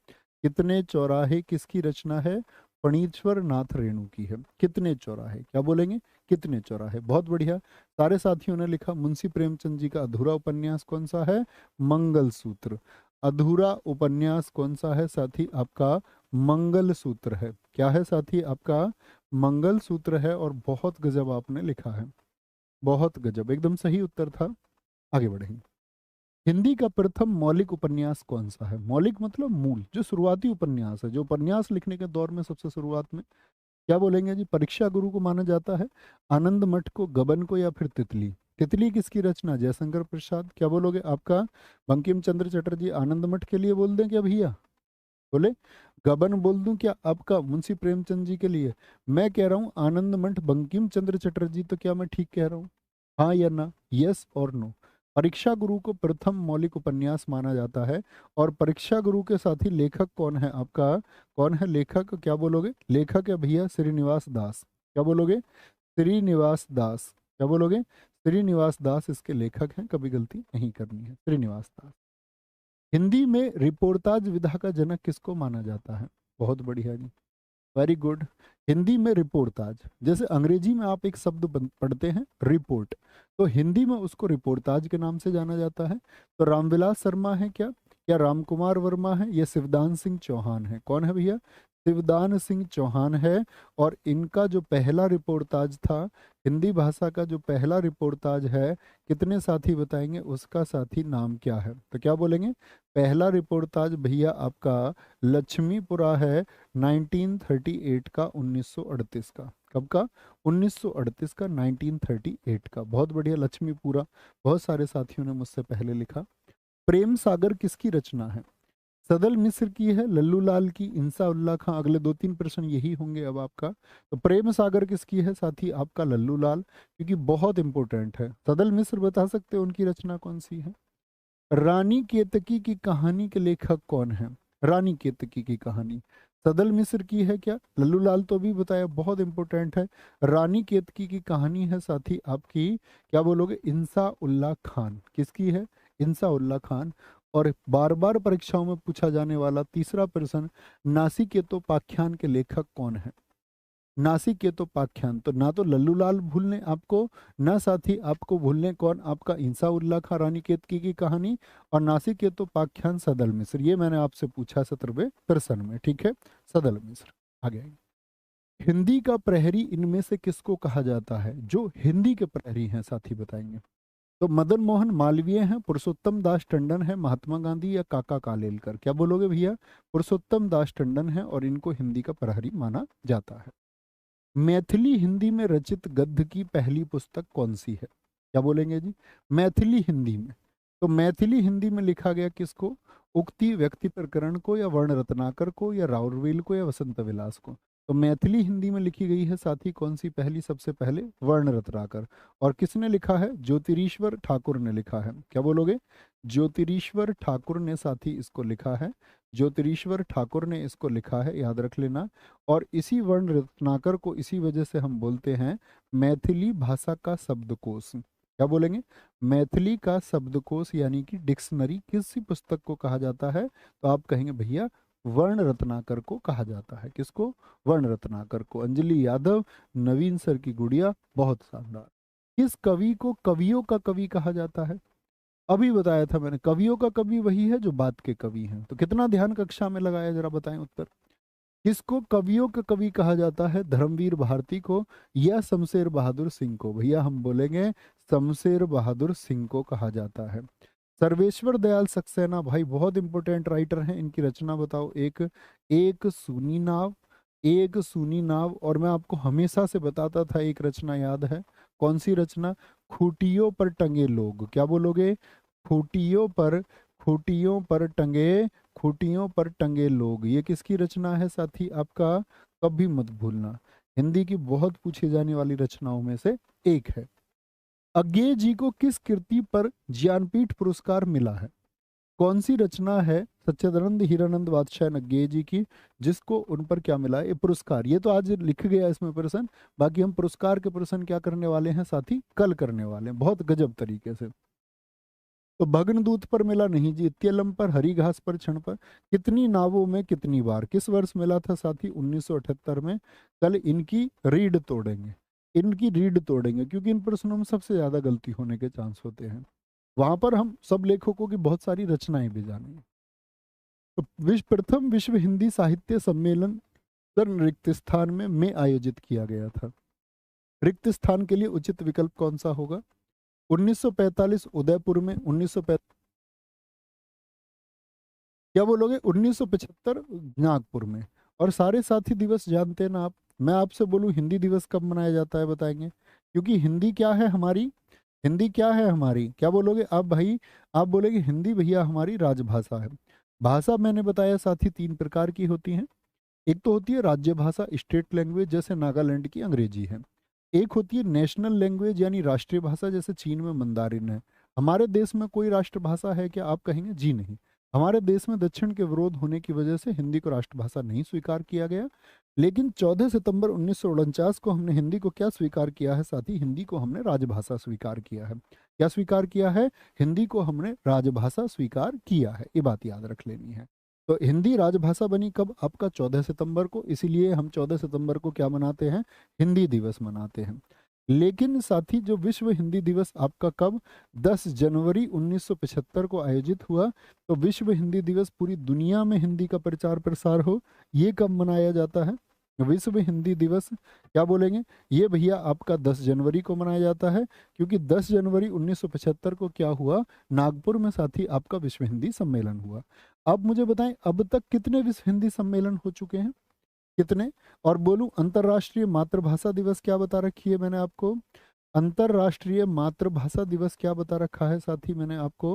कितने चौराहे किसकी रचना है? फणीश्वर नाथ रेणु की है। कितने चौराहे, क्या बोलेंगे? कितने चौराहे, बहुत बढ़िया। सारे साथियों ने लिखा। मुंशी प्रेमचंद जी का अधूरा उपन्यास कौन सा है? मंगलसूत्र। अधूरा उपन्यास कौन सा है साथी? आपका मंगलसूत्र है। क्या है साथी? आपका मंगलसूत्र है। और बहुत गजब आपने लिखा है, बहुत गजब, एकदम सही उत्तर था। आगे बढ़ेंगे। हिंदी का प्रथम मौलिक उपन्यास कौन सा है? मौलिक मतलब मूल, जो शुरुआती उपन्यास है, जो उपन्यास लिखने के दौर में सबसे शुरुआत में। क्या बोलेंगे जी? परीक्षा गुरु को माना जाता है, आनंद मठ को, गबन को, या फिर तितली। तितली किसकी रचना? जयशंकर प्रसाद। क्या बोलोगे? आपका बंकिम चंद्र चटर्जी। आनंद मठ के लिए बोल दें क्या भैया? बोले गबन बोल दूं क्या आपका मुंशी प्रेमचंद जी के लिए? मैं कह रहा हूँ आनंद मठ बंकिम चंद्र चटर्जी, तो क्या मैं ठीक कह रहा हूँ? हाँ या ना, यस और नो। परीक्षा गुरु को प्रथम मौलिक उपन्यास माना जाता है। और परीक्षा गुरु के साथ ही लेखक कौन है आपका? कौन है लेखक? क्या बोलोगे? लेखक है भैया श्रीनिवास दास। क्या बोलोगे? श्रीनिवास दास। क्या बोलोगे? श्रीनिवास दास इसके लेखक हैं, कभी गलती नहीं करनी है, श्रीनिवास दास। हिंदी में रिपोर्टाज विधा का जनक किसको माना जाता है? बहुत बढ़िया जी, वेरी गुड। हिंदी में रिपोर्टाज, जैसे अंग्रेजी में आप एक शब्द पढ़ते हैं रिपोर्ट, तो हिंदी में उसको रिपोर्टाज के नाम से जाना जाता है। तो रामविलास शर्मा है क्या, या रामकुमार वर्मा है, या शिवदान सिंह चौहान है? कौन है भैया? शिवदान सिंह चौहान है। और इनका जो पहला रिपोर्टाज था, हिंदी भाषा का जो पहला रिपोर्टाज है, कितने साथी बताएंगे उसका साथी नाम क्या है? तो क्या बोलेंगे? पहला रिपोर्टाज भैया आपका लक्ष्मीपुरा है, 1938 का, 1938 का। कब का? 1938 का, 1938 का। बहुत बढ़िया, लक्ष्मीपुरा। बहुत सारे साथियों ने मुझसे पहले लिखा। प्रेम सागर किसकी रचना है? सदल मिस्र की है, लल्लू लाल की, इंसा उल्लाह खां। अगले 2-3 प्रश्न यही होंगे अब आपका। तो प्रेम सागर किसकी है साथी? आपका लल्लू लाल, क्योंकि बहुत इंपॉर्टेंट है। सदल मिस्र बता सकते हो उनकी रचना कौन सी है? रानी केतकी की कहानी के लेखक कौन है? रानी केतकी की कहानी सदल मिस्र की है क्या? लल्लू लाल तो भी बताया, बहुत इंपॉर्टेंट है। रानी केतकी की कहानी है साथी आपकी, क्या बोलोगे? इंसा उल्लाह खान। किसकी है? इंसा उल्लाह खान। और बार बार परीक्षाओं में पूछा जाने वाला तीसरा प्रश्न, नासिकेतोपाख्यान के लेखक कौन है? नासिकेतोपाख्यान, तो ना तो लल्लू लाल भूलने आपको, ना साथी आपको भूलने कौन? आपका इंसा उल्लाह खां, रानी केतकी की कहानी, और नासिकेतोपाख्यान सदल मिस्र। ये मैंने आपसे पूछा 17वें प्रश्न में, ठीक है? सदल मिस्र। आगे हिंदी का प्रहरी इनमें से किसको कहा जाता है? जो हिंदी के प्रहरी हैं साथी बताएंगे। तो मदन मोहन मालवीय हैं, पुरुषोत्तम दास टंडन है, महात्मा गांधी, या काका कालेलकर? क्या बोलोगे भैया? पुरुषोत्तम दास टंडन है, और इनको हिंदी का प्रहरी माना जाता है। मैथिली हिंदी में रचित गद्य की पहली पुस्तक कौन सी है? क्या बोलेंगे जी? मैथिली हिंदी में, तो मैथिली हिंदी में लिखा गया किसको? उक्ति व्यक्ति प्रकरण को, या वर्ण रत्नाकर को, या राउरवेल को, या वसंत विलास को? तो मैथिली हिंदी में लिखी गई है साथी कौन सी पहली? सबसे पहले वर्ण रत्नाकर। और किसने लिखा है? ज्योतिरीश्वर ठाकुर ने लिखा है। क्या बोलोगे? ज्योतिरीश्वर ठाकुर ने साथी इसको लिखा है। ज्योतिरीश्वर ठाकुर ने इसको लिखा है, याद रख लेना। और इसी वर्ण रत्नाकर को इसी वजह से हम बोलते हैं मैथिली भाषा का शब्दकोश। क्या बोलेंगे? मैथिली का शब्दकोश यानी कि डिक्शनरी किसी पुस्तक को कहा जाता है? तो आप कहेंगे भैया वर्ण रत्नाकर को कहा जाता है। किसको? वर्ण रत्नाकर को। अंजलि यादव, नवीन सर की गुड़िया, बहुत शानदार। किस कवि को कवियों का कवि कहा जाता है? अभी बताया था मैंने, कवियों का कवि वही है जो बात के कवि हैं। तो कितना ध्यान कक्षा में लगाया, जरा बताएं उत्तर। किसको कवियों का कवि कहा जाता है? धर्मवीर भारती को या शमशेर बहादुर सिंह को? भैया हम बोलेंगे शमशेर बहादुर सिंह को कहा जाता है। सर्वेश्वर दयाल सक्सेना, भाई बहुत इंपॉर्टेंट राइटर हैं, इनकी रचना बताओ। एक एक सूनी नाव, एक सूनी नाव। और मैं आपको हमेशा से बताता था एक रचना याद है, कौन सी रचना? खूटियों पर टंगे लोग। क्या बोलोगे? खूटियों पर, खूटियों पर टंगे, खूटियों पर टंगे लोग। ये किसकी रचना है साथी आपका? कभी मत भूलना, हिंदी की बहुत पूछी जाने वाली रचनाओं में से एक है। अज्ञेय जी को किस कृति पर ज्ञानपीठ पुरस्कार मिला है? कौन सी रचना है सच्चिदानंद हीरानंद बादशाह अज्ञेय जी की जिसको उन पर क्या मिला है? ये पुरस्कार। ये तो आज लिख गया इसमें प्रश्न, बाकी हम पुरस्कार के प्रश्न क्या करने वाले हैं साथी? कल करने वाले हैं, बहुत गजब तरीके से। तो भग्नदूत पर मिला नहीं जी। इत्यलम पर, हरी घास पर, क्षण पर। कितनी नावों में कितनी बार, किस वर्ष मिला था साथी? 1978 में। कल इनकी रीढ़ तोड़ेंगे, इनकी रीढ़ तोड़ेंगे, क्योंकि इन प्रश्नों में सबसे ज्यादा गलती होने के चांस होते हैं। वहां पर हम सब लेखकों की बहुत सारी रचनाएं भी जानेंगे। तो प्रथम विश्व हिंदी साहित्य सम्मेलन सन रिक्त स्थान में आयोजित किया गया था। रिक्त स्थान के लिए उचित विकल्प कौन सा होगा? 1945 उदयपुर में, 1945 क्या बोलोगे? 1975 नागपुर में। और सारे साथी दिवस जानते हैं ना आप? मैं आपसे बोलूं हिंदी दिवस कब मनाया जाता है, बताएंगे? क्योंकि हिंदी क्या है हमारी? हिंदी क्या है हमारी? क्या बोलोगे आप भाई? आप बोलेगे हिंदी भैया हमारी राजभाषा है। भाषा मैंने बताया साथी तीन प्रकार की होती हैं। एक तो होती है राज्य भाषा, स्टेट लैंग्वेज, जैसे नागालैंड की अंग्रेजी है। एक होती है नेशनल लैंग्वेज यानी राष्ट्रीय भाषा, जैसे चीन में मंदारिन है। हमारे देश में कोई राष्ट्रभाषा है क्या? आप कहेंगे जी नहीं। हमारे देश में दक्षिण के विरोध होने की वजह से हिंदी को राष्ट्रभाषा नहीं स्वीकार किया गया। लेकिन 14 सितंबर 1949 को हमने हिंदी को क्या स्वीकार किया है साथी? हिंदी को हमने राजभाषा स्वीकार किया है। क्या स्वीकार किया है? हिंदी को हमने राजभाषा स्वीकार किया है। ये बात याद रख लेनी है। तो हिंदी राजभाषा बनी कब? आपका 14 सितंबर को। इसीलिए हम 14 सितंबर को क्या मनाते हैं? हिंदी दिवस मनाते हैं। लेकिन साथी जो विश्व हिंदी दिवस आपका कब? 10 जनवरी 1975 को आयोजित हुआ। तो विश्व हिंदी दिवस पूरी दुनिया में हिंदी का प्रचार प्रसार हो, ये कब मनाया जाता है? विश्व हिंदी दिवस क्या बोलेंगे? ये भैया आपका 10 जनवरी को मनाया जाता है, क्योंकि 10 जनवरी 1975 को क्या हुआ? नागपुर में साथी आपका विश्व हिंदी सम्मेलन हुआ। अब मुझे बताएं अब तक कितने विश्व हिंदी सम्मेलन हो चुके हैं? कितने? और बोलूं अंतर्राष्ट्रीय मातृभाषा दिवस क्या बता रखी है मैंने आपको? अंतर्राष्ट्रीय मातृभाषा दिवस क्या बता रखा है साथी मैंने आपको?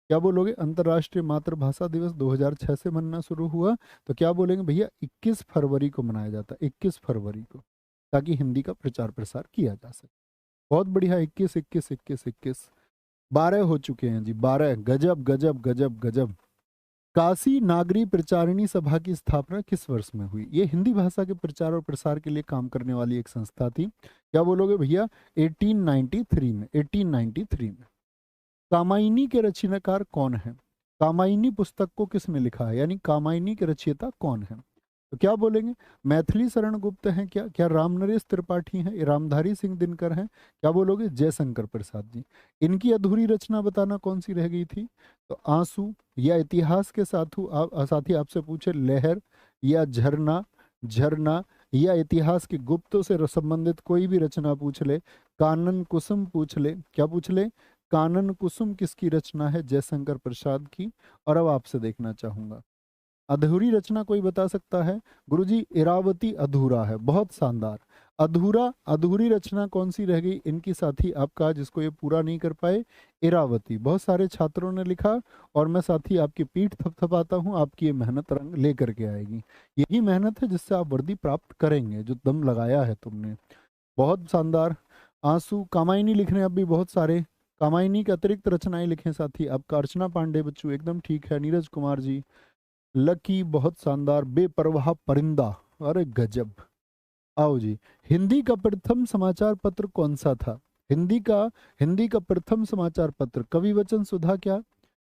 क्या बोलोगे? अंतर्राष्ट्रीय मातृभाषा दिवस 2006 से मनना शुरू हुआ। तो क्या बोलेंगे भैया? 21 फरवरी को मनाया जाता है, 21 फरवरी को, ताकि हिंदी का प्रचार प्रसार किया जा सके। बहुत बढ़िया। 21 21 21 21 12 हो चुके हैं जी, 12। गजब गजब गजब गजब। काशी नागरी प्रचारिणी सभा की स्थापना किस वर्ष में हुई? ये हिंदी भाषा के प्रचार और प्रसार के लिए काम करने वाली एक संस्था थी। क्या बोलोगे भैया? 1893 में, 1893 में। कामायनी के रचनाकार कौन है? कामायनी पुस्तक को किसने लिखा है, यानी कामायनी के रचयिता कौन है? तो क्या बोलेंगे? मैथिली शरण गुप्त हैं क्या? क्या रामनरेश त्रिपाठी हैं? रामधारी सिंह दिनकर हैं? क्या बोलोगे? जयशंकर प्रसाद जी। इनकी अधूरी रचना बताना कौन सी रह गई थी? तो आंसू, या इतिहास के साथी आपसे पूछे लहर, या झरना, झरना, या इतिहास के गुप्तों से संबंधित कोई भी रचना पूछ ले। कानन कुसुम पूछ ले। क्या पूछ ले? कानन कुसुम किसकी रचना है? जयशंकर प्रसाद की। और अब आपसे देखना चाहूंगा अधूरी रचना कोई बता सकता है? गुरुजी इरावती अधूरा है, बहुत शानदार। अधूरा, अधूरी रचना कौन सी रह गई इनकी साथी आपका, जिसको ये पूरा नहीं कर पाए? इरावती। बहुत सारे छात्रों ने लिखा, और मैं साथी आपकी पीठ थपथपाता हूँ, आपकी ये मेहनत रंग लेकर के आएगी। यही मेहनत है जिससे आप वर्दी प्राप्त करेंगे, जो दम लगाया है तुमने। बहुत शानदार। आंसू, कामायनी लिख रहे हैं अब भी बहुत सारे। कामायनी के अतिरिक्त रचनाएं लिखें साथी आपका। अर्चना पांडे बच्चू, एकदम ठीक है। नीरज कुमार जी, लकी, बहुत शानदार। बेपरवाह परिंदा, अरे गजब। आओ जी, हिंदी का प्रथम समाचार पत्र कौन सा था? हिंदी का हिंदी का प्रथम समाचार पत्र कवि वचन सुधा, क्या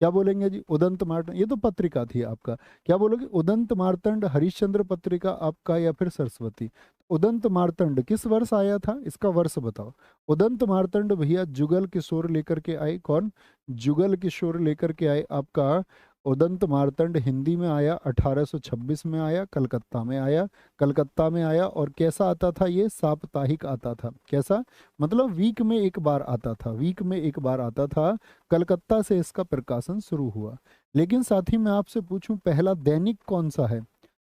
क्या बोलेंगे जी? उदंत मार्तंड, ये तो पत्रिका थी आपका। क्या बोलोगे? उदंत मार्तंड, हरिश्चंद्र पत्रिका आपका, या फिर सरस्वती? उदंत मार्तंड किस वर्ष आया था, इसका वर्ष बताओ। उदंत मार्तंड भैया जुगल किशोर लेकर के आए। कौन? जुगल किशोर लेकर के आए आपका। उदंत मार्तंड हिंदी में आया 1826 में आया, कलकत्ता में आया। कलकत्ता में आया, और कैसा आता था ये? साप्ताहिक आता था। कैसा? मतलब वीक में एक बार आता था, वीक में एक बार आता था। कलकत्ता से इसका प्रकाशन शुरू हुआ। लेकिन साथ ही मैं आपसे पूछूं, पहला दैनिक कौन सा है?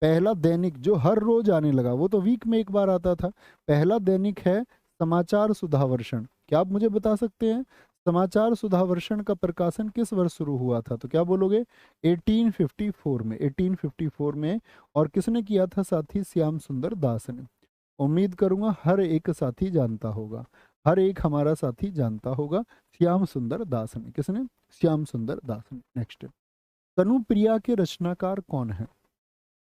पहला दैनिक जो हर रोज आने लगा, वो तो वीक में एक बार आता था। पहला दैनिक है समाचार सुधावर्षण। क्या आप मुझे बता सकते हैं समाचार सुधावर्षण का प्रकाशन किस वर्ष शुरू हुआ था? तो क्या बोलोगे? 1854 में, 1854 में। और किसने किया था साथी? श्याम सुंदर दास ने। उम्मीद करूंगा हर एक साथी जानता होगा, हर एक हमारा साथी जानता होगा। श्याम सुंदर दास ने। किसने? श्याम सुंदर दास ने। नेक्स्ट, कनुप्रिया के रचनाकार कौन है?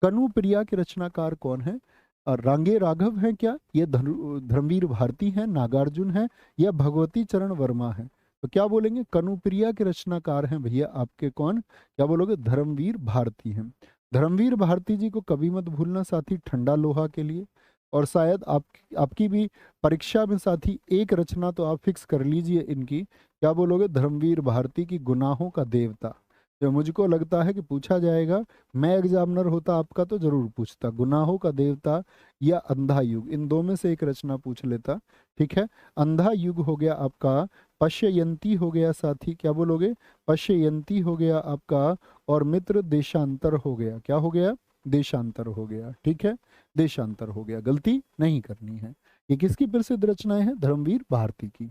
कनुप्रिया के रचनाकार कौन है? रांगे राघव है क्या? ये धर्मवीर भारती है, नागार्जुन है, या भगवती चरण वर्मा है? तो क्या बोलेंगे? कनुप्रिया के रचनाकार हैं भैया आपके कौन? क्या बोलोगे? धर्मवीर भारती हैं। धर्मवीर भारती जी को कभी मत भूलना साथी, ठंडा लोहा के लिए। और शायद आपकी भी परीक्षा में साथी एक रचना तो आप फिक्स कर लीजिए इनकी। क्या बोलोगे? धर्मवीर भारती की गुनाहों का देवता। जो मुझको लगता है कि पूछा जाएगा, मैं एग्जामिनर होता आपका तो जरूर पूछता, गुनाहों का देवता या अंधा युग, इन दो में से एक रचना पूछ लेता। ठीक है, अंधा युग हो गया आपका। पश्ययंती हो गया साथी, क्या बोलोगे? पश्ययंती हो गया आपका। और मित्र देशांतर हो गया। क्या हो गया? देशांतर हो गया। ठीक है, देशांतर हो गया, गलती नहीं करनी है। ये किसकी प्रसिद्ध रचनाएं हैं? धर्मवीर भारती की।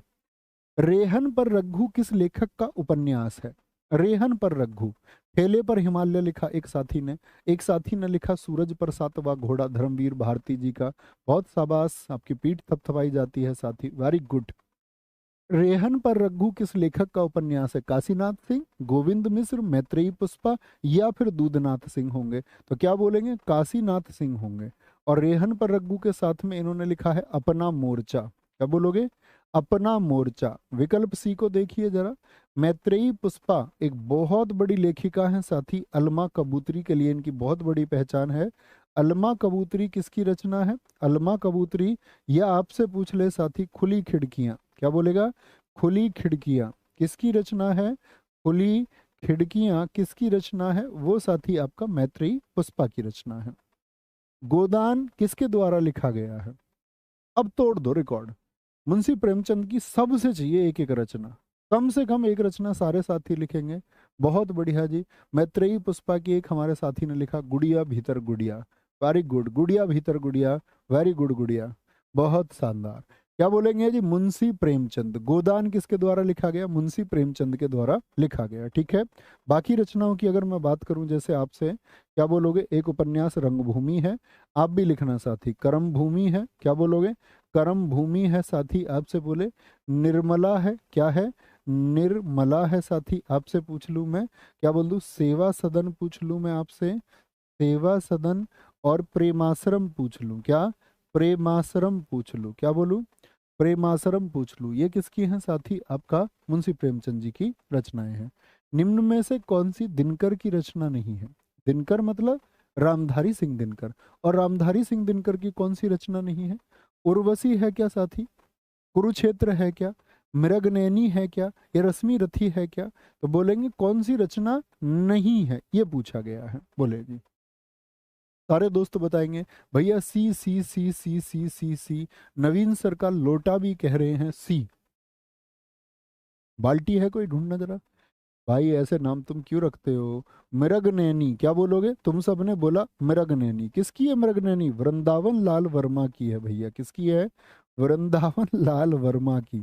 रेहन पर रघु किस लेखक का उपन्यास है? रेहन पर रघु। ठेले पर हिमालय लिखा एक साथी ने लिखा सूरज पर सातवां घोड़ा, धर्मवीर भारती जी का। बहुत शाबाश, आपकी पीठ थपथपाई जाती है साथी, वेरी गुड। रेहन पर रघु किस लेखक का उपन्यास है? काशीनाथ सिंह, गोविंद मिश्र, मैत्रेयी पुष्पा, या फिर दूधनाथ सिंह होंगे? तो क्या बोलेंगे? काशीनाथ सिंह होंगे। और रेहन पर रघु के साथ में इन्होंने लिखा है अपना मोर्चा। क्या बोलोगे? अपना मोर्चा। विकल्प सी को देखिए जरा। मैत्रेयी पुष्पा एक बहुत बड़ी लेखिका है साथी, अलमा कबूतरी के लिए इनकी बहुत बड़ी पहचान है। अलमा कबूतरी किसकी रचना है? अलमा कबूतरी, या आपसे पूछ ले साथी, खुली खिड़कियां। क्या बोलेगा? खुली खिड़कियां किसकी रचना है? खुली खिड़कियां किसकी रचना है? वो साथी आपका मैत्रेयी पुष्पा की रचना है। गोदान किसके द्वारा लिखा गया है? अब तोड़ दो रिकॉर्ड। मुंशी प्रेमचंद की सबसे चाहिए एक एक रचना, कम से कम एक रचना सारे साथी लिखेंगे। बहुत बढ़िया जी। मैत्रेयी पुष्पा की एक हमारे साथी ने लिखा, गुड़िया भीतर गुड़िया। वेरी गुड, गुड़िया भीतर गुड़िया, वेरी गुड गुड़िया, बहुत शानदार। क्या बोलेंगे जी? मुंशी प्रेमचंद। गोदान किसके द्वारा लिखा गया? मुंशी प्रेमचंद के द्वारा लिखा गया। ठीक है, बाकी रचनाओं की अगर मैं बात करूं जैसे आपसे, क्या बोलोगे? एक उपन्यास रंगभूमि है, आप भी लिखना साथी। कर्म भूमि है, क्या बोलोगे? कर्म भूमि है साथी, आपसे बोले। निर्मला है, क्या है? निर्मला है साथी, आपसे पूछ लूं मैं, क्या बोल दूं? सेवा सदन पूछ लूं मैं आपसे, सेवा सदन। और प्रेमाश्रम पूछ लूं, क्या? प्रेमाश्रम पूछ लूं, क्या बोलूं? प्रेमाश्रम पूछ लूं। ये किसकी हैं साथी? आपका मुंशी प्रेमचंद जी की रचनाएं हैं। निम्न में से कौन सी दिनकर की रचना नहीं है? दिनकर मतलब रामधारी सिंह दिनकर। और रामधारी सिंह दिनकर की कौन सी रचना नहीं है? उर्वशी है क्या साथी? कुरुक्षेत्र है क्या? मृगनयनी है क्या? या रश्मि रथी है क्या? तो बोलेंगे कौन सी रचना नहीं है, ये पूछा गया है, बोले जी। सारे दोस्त बताएंगे भैया सी सी सी सी सी सी सी। नवीन सर का लोटा भी कह रहे हैं सी। बाल्टी है कोई? ढूंढना जरा। भाई ऐसे नाम तुम क्यों रखते हो? मृगनयनी, क्या बोलोगे? तुम सबने बोला मृगनयनी। किसकी है मृगनयनी? वृंदावन लाल वर्मा की है भैया। किसकी है? वृंदावन लाल वर्मा की।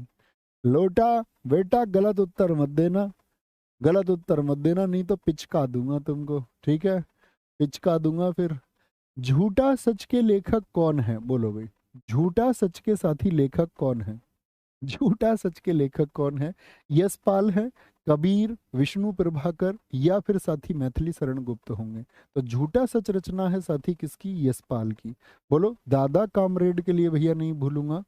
लोटा, बेटा गलत उत्तर मत देना, गलत उत्तर मत देना, नहीं तो पिचका दूंगा तुमको। ठीक है, पिचका दूंगा फिर। झूठा सच के लेखक कौन है? बोलो भाई, झूठा सच के साथी लेखक कौन है? झूठा सच के लेखक कौन है? यशपाल है, कबीर, विष्णु प्रभाकर या फिर साथी मैथिली शरण गुप्त होंगे। तो झूठा सच रचना है साथी किसकी? यशपाल की। बोलो, दादा कामरेड के लिए भैया नहीं भूलूंगा,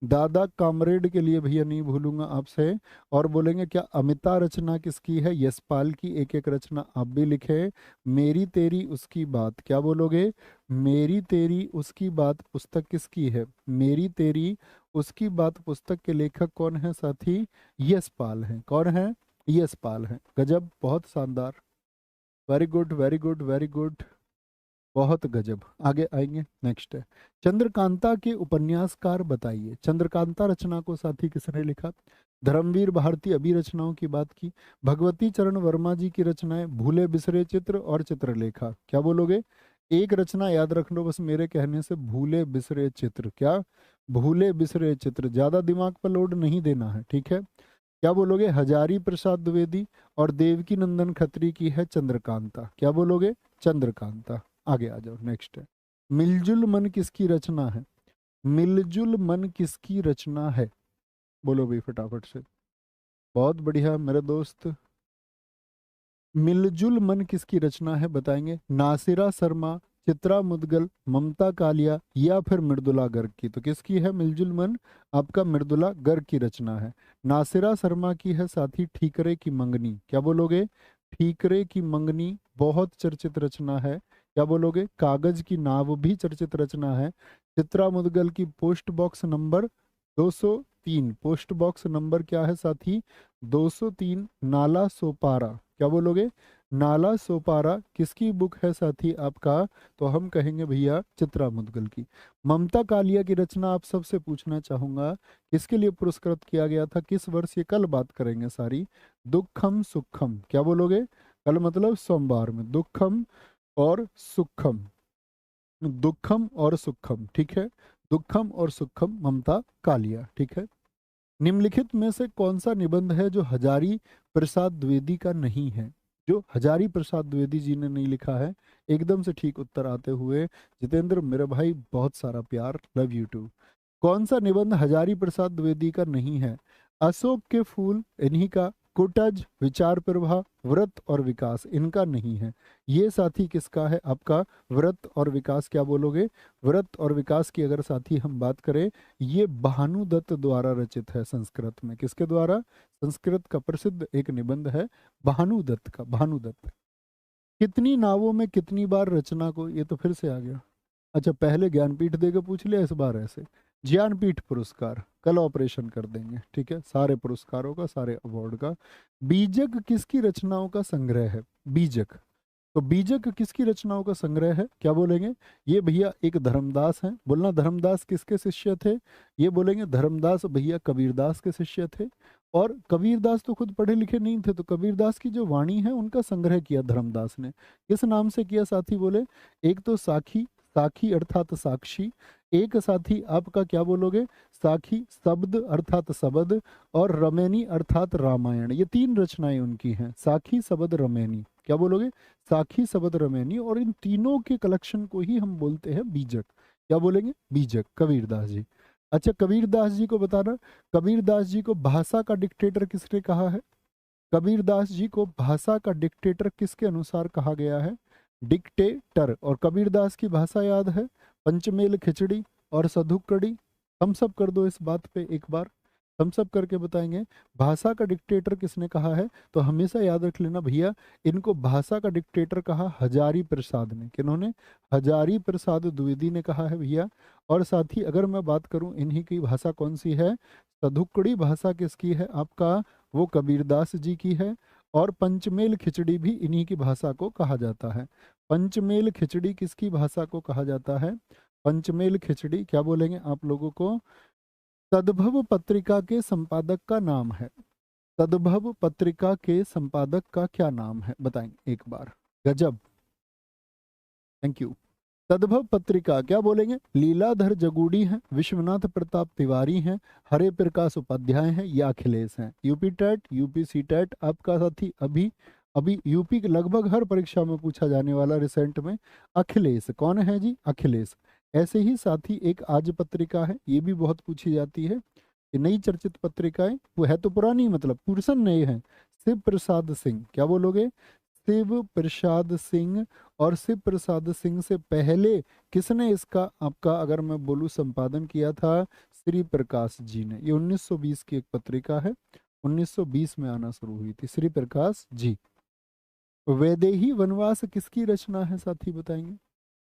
दादा कामरेड के लिए भैया नहीं भूलूंगा आपसे। और बोलेंगे क्या अमिता रचना किसकी है? यशपाल की। एक एक रचना आप भी लिखे। मेरी तेरी उसकी बात, क्या बोलोगे? मेरी तेरी उसकी बात पुस्तक किसकी है? मेरी तेरी उसकी बात पुस्तक के लेखक कौन है साथी? यशपाल हैं। कौन है? यशपाल हैं। गजब, बहुत शानदार, very good very good very good, बहुत गजब। आगे आएंगे, नेक्स्ट है चंद्रकांता के उपन्यासकार बताइए। चंद्रकांता रचना को साथी किसने लिखा? धर्मवीर भारती। अभी रचनाओं की बात की। भगवती चरण वर्मा जी की रचनाएं भूले बिसरे चित्र और चित्रलेखा, क्या बोलोगे? एक रचना याद रख लो बस मेरे कहने से, भूले बिसरे चित्र। क्या? भूले बिसरे चित्र, ज्यादा दिमाग पर लोड नहीं देना है, ठीक है। क्या बोलोगे? हजारी प्रसाद द्विवेदी और देवकी नंदन खत्री की है चंद्रकांता, क्या बोलोगे? चंद्रकांता। आगे आ जाओ, नेक्स्ट है मिलजुल मन किसकी रचना है? मिलजुल मन किसकी रचना है? बोलो भाई फटाफट से। बहुत बढ़िया मेरे दोस्त, मिलजुल मन किसकी रचना है बताएंगे? नासिरा शर्मा, चित्रा मुदगल, ममता कालिया या फिर मृदुला गर्ग की। तो किसकी है मिलजुल मन? आपका मृदुला गर्ग की रचना है। नासिरा शर्मा की है साथी ठीकरे की मंगनी, क्या बोलोगे? ठीकरे की मंगनी बहुत चर्चित रचना है, क्या बोलोगे? कागज की नाव भी चर्चित रचना है। चित्रा मुदगल की post box number 203, post box number क्या है साथी? 203, नाला सोपारा, क्या बोलोगे? नाला सोपारा किसकी बुक है साथी आपका? तो हम कहेंगे भैया चित्रा मुदगल की। ममता कालिया की रचना आप सबसे पूछना चाहूंगा किसके लिए पुरस्कृत किया गया था, किस वर्ष? ये कल बात करेंगे सारी। दुखम सुखम, क्या बोलोगे? कल मतलब सोमवार में। दुखम और सुखम, दुखम और सुखम, ठीक है। दुखम और सुखम, ममता कालिया, ठीक है। निम्नलिखित में से कौन सा निबंध है जो हजारी प्रसाद द्विवेदी का नहीं है? जो हजारी प्रसाद द्विवेदी जी ने नहीं लिखा है। एकदम से ठीक उत्तर आते हुए जितेंद्र मेरे भाई, बहुत सारा प्यार, लव यू टू। कौन सा निबंध हजारी प्रसाद द्विवेदी का नहीं है? अशोक के फूल इन्हीं का, कुटज, विचार प्रभा, व्रत और विकास इनका नहीं है। ये साथी किसका है आपका? व्रत और विकास, क्या बोलोगे? व्रत और विकास की अगर साथी हम बात करें, ये भानुदत्त द्वारा रचित है संस्कृत में। किसके द्वारा? संस्कृत का प्रसिद्ध एक निबंध है भानुदत्त का। भानुदत्त। कितनी नावों में कितनी बार रचना को, ये तो फिर से आ गया। अच्छा, पहले ज्ञानपीठ देकर पूछ लिया, इस बार ऐसे ज्ञानपीठ पुरस्कार कल ऑपरेशन कर देंगे, ठीक है, सारे पुरस्कारों का, सारे अवार्ड का। बीजक किसकी रचनाओं का संग्रह है? बीजक, तो बीजक किसकी रचनाओं का संग्रह है? क्या बोलेंगे? ये भैया एक धर्मदास हैं। बोलना धर्मदास किसके शिष्य थे? ये बोलेंगे धर्मदास भैया कबीरदास के शिष्य थे। और कबीरदास तो खुद पढ़े लिखे नहीं थे, तो कबीरदास की जो वाणी है उनका संग्रह किया धर्मदास ने। किस नाम से किया साथी? बोले एक तो साखी, साखी अर्थात साक्षी। एक साथी आपका क्या बोलोगे? साखी शब्द अर्थात शब्द, और रमैनी अर्थात रामायण। ये तीन रचनाएं उनकी हैं, साखी शब्द रमैनी, क्या बोलोगे? साखी शब्द रमैनी। और इन तीनों के कलेक्शन को ही हम बोलते हैं बीजक। क्या बोलेंगे? बीजक, कबीरदास जी। अच्छा, कबीरदास जी को बताना, कबीरदास जी को भाषा का डिक्टेटर किसने कहा है? कबीरदास जी को भाषा का डिक्टेटर किसके अनुसार कहा गया है? डिक्टेटर। और कबीरदास की भाषा याद है? पंचमेल खिचड़ी और सधुकड़ी। हम सब कर दो इस बात पे एक बार, हम सब करके बताएंगे भाषा का डिक्टेटर किसने कहा है। तो हमेशा याद रख लेना भैया, इनको भाषा का डिक्टेटर कहा हजारी प्रसाद ने। किन्होंने? हजारी प्रसाद द्विवेदी ने कहा है भैया। और साथ ही अगर मैं बात करूं इन्हीं की भाषा कौन सी है, सधुकड़ी भाषा किसकी है आपका? वो कबीरदास जी की है। और पंचमेल खिचड़ी भी इन्हीं की भाषा को कहा जाता है। पंचमेल खिचड़ी किसकी भाषा को कहा जाता है? पंचमेल खिचड़ी, क्या बोलेंगे आप लोगों को? तद्भव पत्रिका के संपादक का नाम है। तद्भव पत्रिका के संपादक का क्या नाम है बताएंगे एक बार। गजब, थैंक यू। तद्भव पत्रिका क्या बोलेंगे? लीलाधर जगूड़ी हैं, विश्वनाथ प्रताप तिवारी हैं, हरे प्रकाश उपाध्याय हैं या अखिलेश हैं। UP TET, UP C TET आपका साथी अभी अभी यूपी के लगभग हर परीक्षा में पूछा जाने वाला रिसेंट में अखिलेश। कौन है जी? अखिलेश। ऐसे ही साथी एक आज पत्रिका है, ये भी बहुत पूछी जाती है। ये नई चर्चित पत्रिकाएं, वो है तो पुरानी, मतलब पुरुषन नए हैं। शिव प्रसाद सिंह, क्या बोलोगे? शिव प्रसाद सिंह। और शिव प्रसाद सिंह से पहले किसने इसका आपका अगर मैं बोलूं संपादन किया था? श्री प्रकाश जी ने। ये 1920 की एक पत्रिका है, 1920 में आना शुरू हुई थी, श्री प्रकाश जी। वैदेही वनवास किसकी रचना है साथी बताएंगे?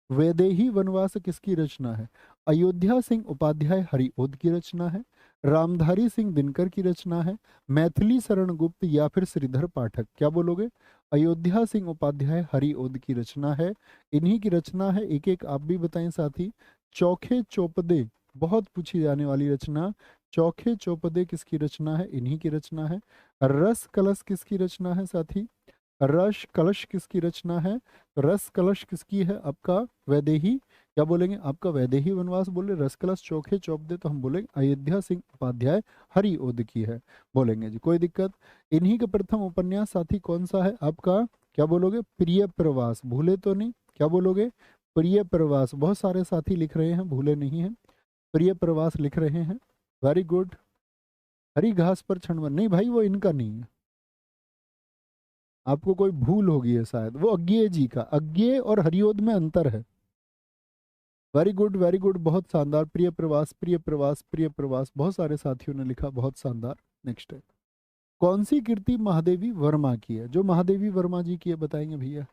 वैदेही वनवास किसकी रचना है? अयोध्या सिंह उपाध्याय हरिओद की रचना है, रामधारी सिंह दिनकर की रचना है, मैथिली शरण गुप्त या फिर श्रीधर पाठक? क्या बोलोगे? अयोध्या सिंह उपाध्याय हरिओद की रचना है, इन्हीं की रचना है। एक एक आप भी बताएं साथी। चौखे चौपदे, बहुत पूछी जाने वाली रचना। चौखे चौपदे किसकी रचना है? इन्हीं की रचना है। रस कलश किसकी रचना है साथी? रस कलश किसकी रचना है? रस कलश किसकी है? आपका वैदेही। क्या बोलेंगे? आपका वैदेही वनवास बोले। रस कलश चौखे चौपदे तो हम बोलेंगे अयोध्या सिंह उपाध्याय हरिओद की है, बोलेंगे जी, कोई दिक्कत। इन्हीं का प्रथम उपन्यास साथी कौन सा है आपका? क्या बोलोगे? प्रिय प्रवास, भूले तो नहीं? क्या बोलोगे? प्रिय प्रवास। बहुत सारे साथी लिख रहे हैं, भूले नहीं हैं, प्रिय प्रवास लिख रहे हैं, वेरी गुड। हरी घास पर क्षण नहीं भाई, वो इनका नहीं है, आपको कोई भूल होगी है शायद, वो अज्ञेय जी का। अज्ञेय और हरिओद में अंतर है। वेरी गुड वेरी गुड, बहुत शानदार। प्रिय प्रवास प्रिय प्रवास प्रिय प्रवास, बहुत सारे साथियों ने लिखा, बहुत शानदार। नेक्स्ट है, कौन सी कृति महादेवी वर्मा की है? जो महादेवी वर्मा जी की है बताएंगे भैया,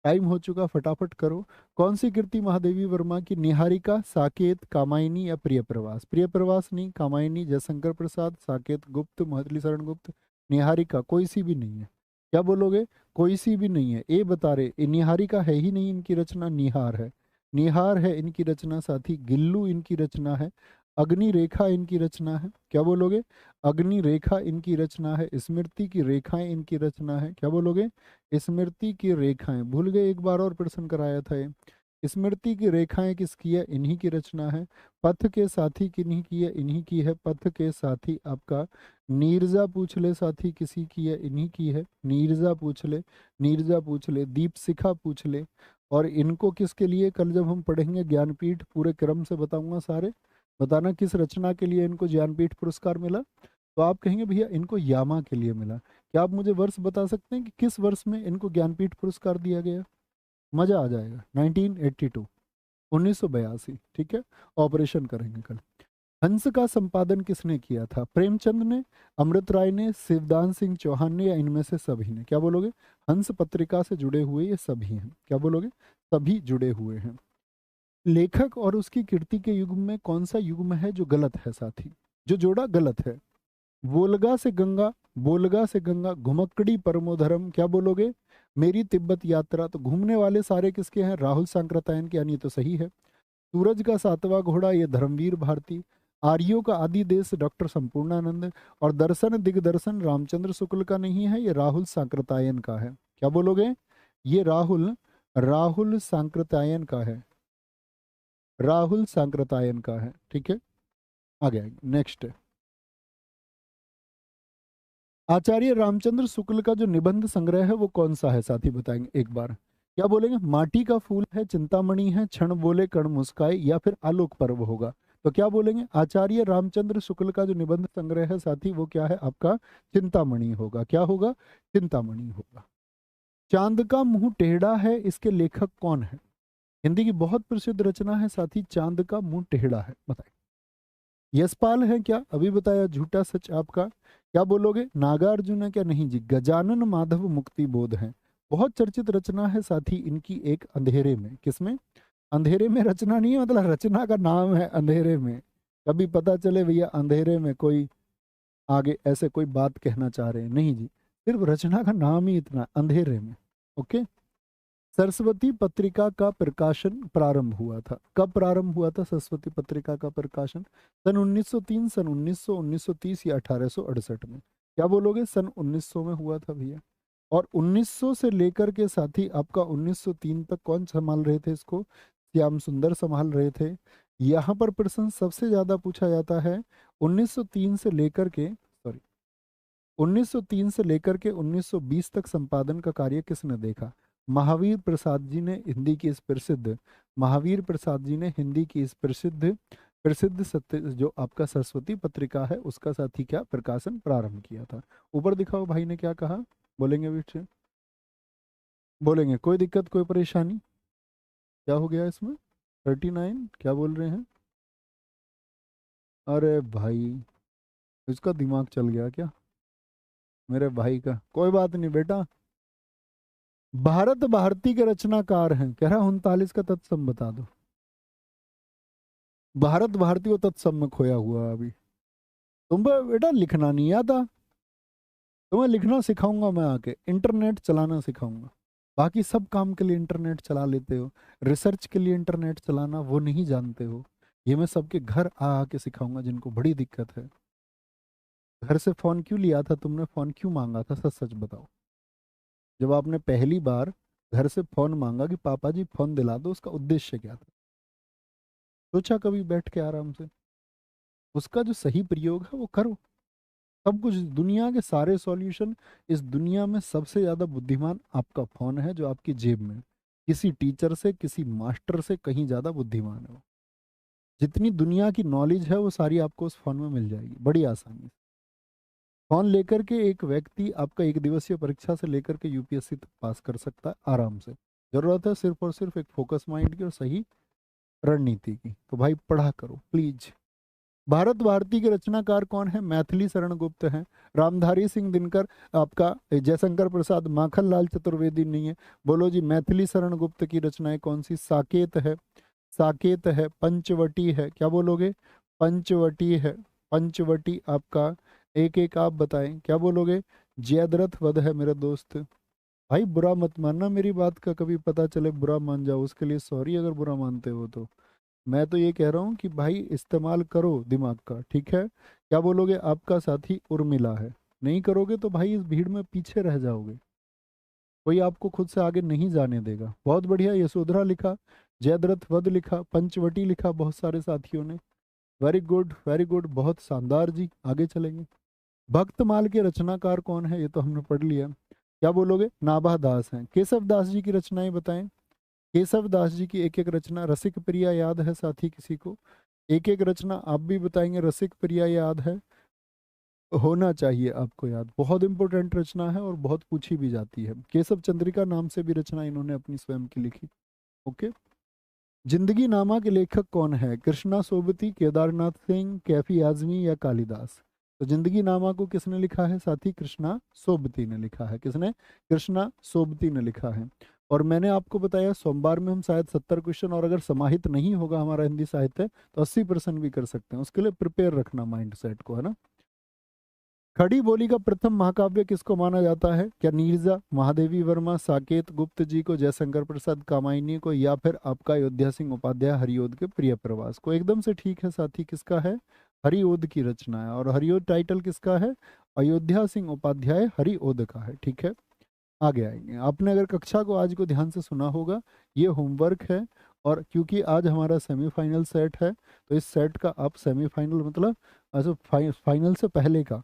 टाइम हो चुका, फटाफट करो। कौन सी कृति महादेवी वर्मा की? निहारिका, साकेत, कामायनी या प्रिय प्रवास? प्रिय प्रवास नहीं, कामायनी, जयशंकर प्रसाद, साकेत गुप्त, मैथिली शरण गुप्त, निहारिका, कोई सी भी नहीं है। क्या बोलोगे? कोई सी भी नहीं है। ए बता रहे, ये निहारिका है ही नहीं, इनकी रचना निहार है। निहार है इनकी रचना साथी। गिल्लू इनकी रचना है। अग्नि रेखा इनकी रचना है। क्या बोलोगे? अग्नि रेखा इनकी रचना है। स्मृति की रेखाएं इनकी रचना है। क्या बोलोगे? स्मृति की रेखाएं, भूल गए, एक बार और प्रश्न कराया था ये। स्मृति की रेखाएं किसकी है? इन्हीं की रचना है। पथ के साथी किन्हीं की है? इन्हीं की है। पथ के साथी आपका नीरजा पूछ ले साथी, किसी की है? इन्हीं की है। नीरजा पूछ ले, नीरजा पूछ ले, दीप शिखा पूछ ले। और इनको किसके लिए? कल जब हम पढ़ेंगे ज्ञानपीठ, पूरे क्रम से बताऊंगा सारे, बताना किस रचना के लिए इनको ज्ञानपीठ पुरस्कार मिला। तो आप कहेंगे भैया इनको यामा के लिए मिला। क्या आप मुझे वर्ष बता सकते हैं कि किस वर्ष में इनको ज्ञानपीठ पुरस्कार दिया गया? मजा आ जाएगा। 1982, 1982, ठीक है। ऑपरेशन करेंगे कल। हंस का संपादन किसने किया था? प्रेमचंद ने, अमृत राय ने, शिवदान सिंह चौहान ने, या इनमें से सभी ने? क्या बोलोगे? हंस पत्रिका से जुड़े हुए ये सभी हैं। क्या बोलोगे? सभी जुड़े हुए हैं। लेखक और उसकी कीर्ति के युग्म में कौन सा युग्म है जो गलत है साथी? जो जोड़ा गलत है। वोल्गा से गंगा, बोलगा से गंगा, घुमक्कड़ी परमोधरम। क्या बोलोगे? मेरी तिब्बत यात्रा। तो घूमने वाले सारे किसके हैं? राहुल सांकृत्यायन के, यानी तो सही है। सूरज का सातवां घोड़ा, ये धर्मवीर भारती। आर्यों का आदि देश, डॉक्टर संपूर्णानंद। और दर्शन दिग्दर्शन रामचंद्र शुक्ल का नहीं है, ये राहुल सांकृत्यायन का है। क्या बोलोगे? ये राहुल, राहुल सांकृत्यायन का है, राहुल सांकृत्यायन का है, ठीक है। आगे नेक्स्ट, आचार्य रामचंद्र शुक्ल का जो निबंध संग्रह है वो कौन सा है साथी बताएंगे एक बार? क्या बोलेंगे? माटी का फूल है, चिंतामणि है, क्षण बोले कण मुस्काए, या फिर आलोक पर्व होगा? तो क्या बोलेंगे? आचार्य रामचंद्र शुक्ल का जो निबंध संग्रह है साथी वो क्या है आपका? चिंतामणि होगा। क्या होगा? चिंतामणि होगा। चांद का मुंह टेढ़ा है, इसके लेखक कौन है? हिंदी की बहुत प्रसिद्ध रचना है साथी, चांद का मुंह टेढ़ा है, बताइए। यशपाल है क्या? अभी बताया, झूठा सच आपका। क्या बोलोगे? नागार्जुन है क्या? नहीं जी, गजानन माधव मुक्ति बोध है। बहुत चर्चित रचना है साथी इनकी एक, अंधेरे में। किसमें? अंधेरे में रचना नहीं है, मतलब रचना का नाम है अंधेरे में। कभी पता चले भैया अंधेरे में कोई आगे ऐसे कोई बात कहना चाह रहे हैं, नहीं जी, सिर्फ रचना का नाम ही इतना, अंधेरे में। ओके। सरस्वती पत्रिका का प्रकाशन प्रारंभ हुआ था, कब प्रारंभ हुआ था सरस्वती पत्रिका का प्रकाशन? सन 1903, सन 1900, 1930 या 1868 में? क्या बोलोगे? सन 1900 में हुआ था भैया। और 1900 से लेकर के साथी आपका 1903 तक कौन संभाल रहे थे इसको? श्याम सुंदर संभाल रहे थे। यहाँ पर प्रश्न सबसे ज्यादा पूछा जाता है 1903 से लेकर के, सॉरी, 1903 से लेकर के 1920 तक संपादन का कार्य किसने देखा? महावीर प्रसाद जी ने, हिंदी की इस प्रसिद्ध, महावीर प्रसाद जी ने हिंदी की इस प्रसिद्ध प्रसिद्ध सत्य जो आपका सरस्वती पत्रिका है उसका साथी क्या प्रकाशन प्रारंभ किया था। ऊपर दिखाओ भाई ने क्या कहा, बोलेंगे बेटे, बोलेंगे कोई दिक्कत कोई परेशानी, क्या हो गया इसमें 39 क्या बोल रहे हैं। अरे भाई इसका दिमाग चल गया क्या मेरे भाई का, कोई बात नहीं बेटा। भारत भारती के रचनाकार हैं, कह रहा 39 का तत्सम बता दो। भारत भारती वो तत्सम में खोया हुआ अभी। तुम बेटा लिखना नहीं आता, तुम्हें लिखना सिखाऊंगा मैं आके, इंटरनेट चलाना सिखाऊंगा। बाकी सब काम के लिए इंटरनेट चला लेते हो, रिसर्च के लिए इंटरनेट चलाना वो नहीं जानते हो। ये मैं सबके घर आ आके सिखाऊंगा जिनको बड़ी दिक्कत है। घर से फोन क्यों लिया था तुमने, फोन क्यों मांगा था, सच सच बताओ। जब आपने पहली बार घर से फोन मांगा कि पापा जी फोन दिला दो, उसका उद्देश्य क्या था, सोचा कभी बैठ के आराम से? उसका जो सही प्रयोग है वो करो। सब कुछ दुनिया के सारे सॉल्यूशन, इस दुनिया में सबसे ज्यादा बुद्धिमान आपका फोन है जो आपकी जेब में है। किसी टीचर से किसी मास्टर से कहीं ज्यादा बुद्धिमान है वो। जितनी दुनिया की नॉलेज है वो सारी आपको उस फोन में मिल जाएगी बड़ी आसानी से। फोन लेकर के एक व्यक्ति आपका एक दिवसीय परीक्षा से लेकर के यूपीएससी तक पास कर सकता है आराम से। जरूरत है सिर्फ और सिर्फ एक फोकस माइंड की और सही रणनीति की। तो भाई पढ़ा करो प्लीज। भारत भारती के रचनाकार कौन है, मैथिली शरण गुप्त हैं। रामधारी सिंह दिनकर आपका जयशंकर प्रसाद माखनलाल चतुर्वेदी नहीं है। बोलो जी मैथिली शरण गुप्त की रचनाएं कौन सी, साकेत है, साकेत है, पंचवटी है, क्या बोलोगे, पंचवटी है, पंचवटी आपका, एक एक आप बताएं क्या बोलोगे, जयद्रथ वध है मेरे दोस्त। भाई बुरा मत मानना मेरी बात का, कभी पता चले बुरा मान जाओ, उसके लिए सॉरी अगर बुरा मानते हो तो। मैं तो ये कह रहा हूँ कि भाई इस्तेमाल करो दिमाग का, ठीक है। क्या बोलोगे, आपका साथी उर्मिला है। नहीं करोगे तो भाई इस भीड़ में पीछे रह जाओगे, कोई आपको खुद से आगे नहीं जाने देगा। बहुत बढ़िया, यशोधरा लिखा, जयद्रथ वध लिखा, पंचवटी लिखा बहुत सारे साथियों ने। वेरी गुड, बहुत शानदार जी, आगे चलेंगे। भक्तमाल के रचनाकार कौन है, ये तो हमने पढ़ लिया। क्या बोलोगे, नाभा दास हैं। केशव दास जी की रचनाएं बताएं। केशव दास जी की एक एक रचना, रसिक प्रिया याद है साथी किसी को, एक एक रचना आप भी बताएंगे। रसिक प्रिया याद है, होना चाहिए आपको याद, बहुत इंपॉर्टेंट रचना है और बहुत पूछी भी जाती है। केशव चंद्रिका नाम से भी रचना इन्होंने अपनी स्वयं की लिखी। ओके। जिंदगी नामा के लेखक कौन है, कृष्णा सोबती, केदारनाथ सिंह, कैफी आजमी या कालिदास। तो जिंदगी नामा को किसने लिखा है साथी, कृष्णा सोबती ने लिखा है। किसने, कृष्णा सोबती ने लिखा है। और मैंने आपको बताया सोमवार में हम शायद 70 क्वेश्चन, और अगर समाहित नहीं होगा हमारा हिंदी साहित्य तो 80% भी कर सकते हैं। उसके लिए प्रिपेयर रखना माइंड सेट को, है ना। खड़ी बोली का प्रथम महाकाव्य किसको माना जाता है, क्या नीरजा, महादेवी वर्मा, साकेत गुप्त जी को, जयशंकर प्रसाद कामायनी को, या फिर आपका अयोध्या सिंह उपाध्याय हरिओद के प्रिय प्रवास को। एकदम से ठीक है साथी, किसका है, हरिओद की रचना है। और हरिओद टाइटल किसका है, अयोध्या सिंह उपाध्याय हरिओद का है, ठीक है। आगे आएंगे। आपने अगर कक्षा को आज को ध्यान से सुना होगा, ये होमवर्क है। और क्योंकि आज हमारा सेमीफाइनल सेट है तो इस सेट का आप सेमीफाइनल मतलब फाइनल से पहले का,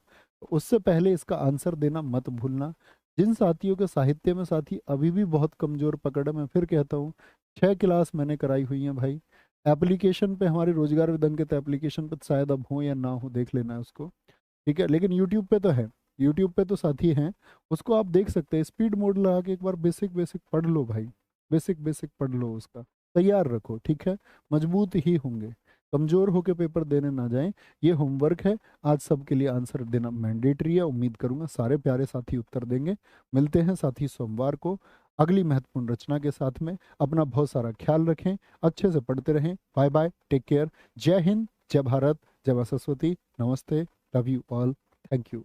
उससे पहले इसका आंसर देना मत भूलना। जिन साथियों के साहित्य में साथी अभी भी बहुत कमजोर पकड़ है, मैं फिर कहता हूँ 6 क्लास मैंने कराई हुई है भाई। एप्लीकेशन पे हमारे रोजगार विदंकित एप्लीकेशन पे शायद अब हो या ना हो, देख लेना है उसको, ठीक है। लेकिन यूट्यूब पे तो है, यूट्यूब पे तो साथी हैं, उसको आप देख सकते हैं। स्पीड मोड लगा के एक बार बेसिक बेसिक पढ़ लो भाई, बेसिक बेसिक पढ़ लो, उसका तैयार रखो, ठीक है। मजबूत ही होंगे, कमजोर होके पेपर देने ना जाएं। ये होमवर्क है, आज सबके लिए आंसर देना मैंडेटरी है। उम्मीद करूंगा सारे प्यारे साथी उत्तर देंगे। मिलते हैं साथी सोमवार को अगली महत्वपूर्ण रचना के साथ में। अपना बहुत सारा ख्याल रखें, अच्छे से पढ़ते रहें। बाय बाय, टेक केयर, जय हिंद, जय भारत, जय मां सरस्वती, नमस्ते, love you all, thank you.